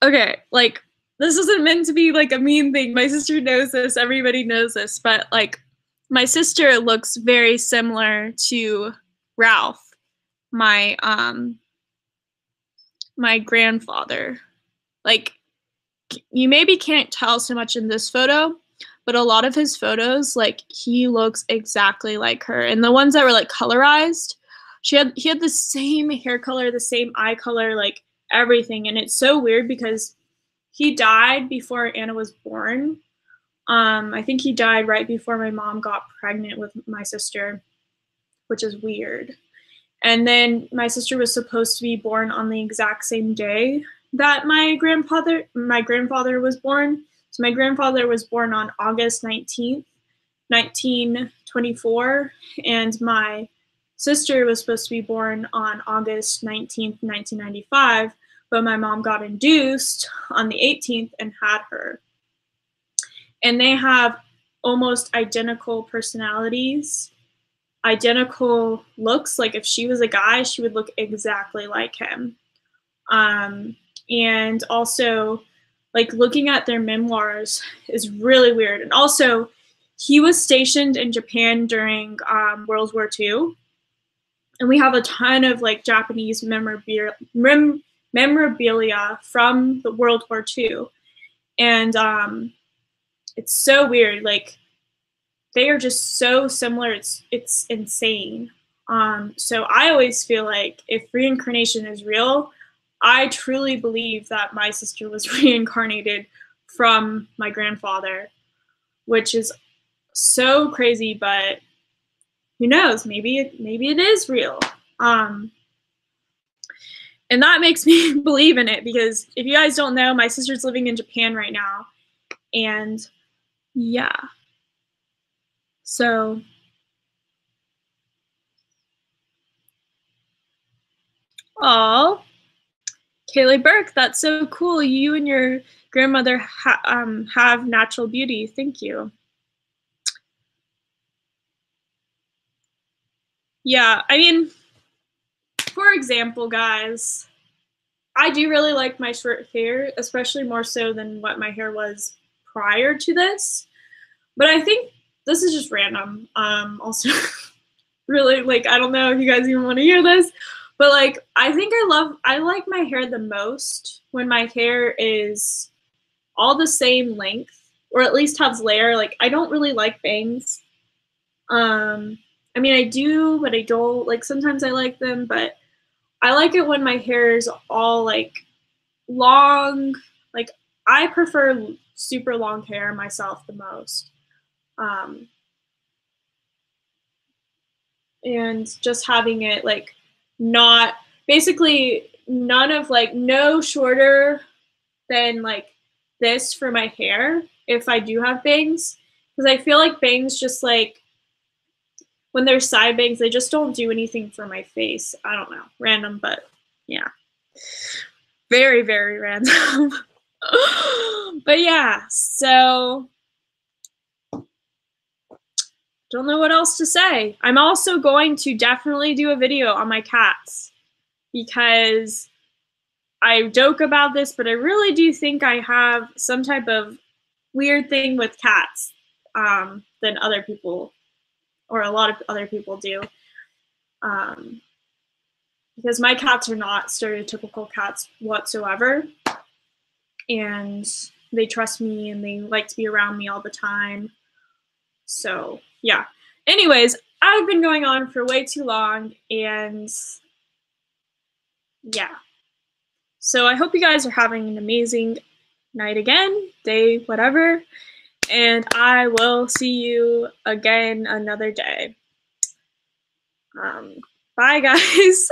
okay, like, this isn't meant to be like a mean thing. My sister knows this, everybody knows this, but like my sister looks very similar to Ralph, my my grandfather. Like, you maybe can't tell so much in this photo, but a lot of his photos, like, he looks exactly like her. And the ones that were like colorized, he had the same hair color, the same eye color, like everything. And it's so weird because he died before Anna was born. I think he died right before my mom got pregnant with my sister, which is weird. And then my sister was supposed to be born on the exact same day that my grandfather was born. So my grandfather was born on August 19th, 1924, and my sister was supposed to be born on August 19th, 1995, but my mom got induced on the 18th and had her. And they have almost identical personalities, identical looks. Like if she was a guy, she would look exactly like him. And also, like, looking at their memoirs is really weird. And also, he was stationed in Japan during World War II. And we have a ton of like Japanese memorabilia from the World War II. And it's so weird. Like, they are just so similar. It's insane. So I always feel like if reincarnation is real, I truly believe that my sister was reincarnated from my grandfather, which is so crazy, but who knows? Maybe it is real. And that makes me believe in it, because if you guys don't know, my sister's living in Japan right now. And yeah. So oh, Kaylee Burke, that's so cool. You and your grandmother have natural beauty. Thank you. Yeah, I mean, for example, guys, I do really like my short hair, especially more so than what my hair was prior to this. But I think this is just random. Also, really, like, I don't know if you guys even want to hear this, but like, I think I like my hair the most when my hair is all the same length, or at least has layer. Like, I don't really like bangs. I mean, I do, but I don't. Like, sometimes I like them, but I like it when my hair is all like long. Like, I prefer super long hair myself the most. And just having it like not, basically none of, like, no shorter than like this for my hair if I do have bangs, because I feel like bangs just like, when they're side bangs, they just don't do anything for my face. I don't know, random, but yeah, very, very random. But yeah, so don't know what else to say. I'm also going to definitely do a video on my cats, because I joke about this, but I really do think I have some type of weird thing with cats than other people, or a lot of other people do. Because my cats are not stereotypical cats whatsoever. And they trust me and they like to be around me all the time. So yeah. Anyways, I've been going on for way too long, and yeah. So I hope you guys are having an amazing night again, day, whatever. And I will see you again another day. Bye, guys.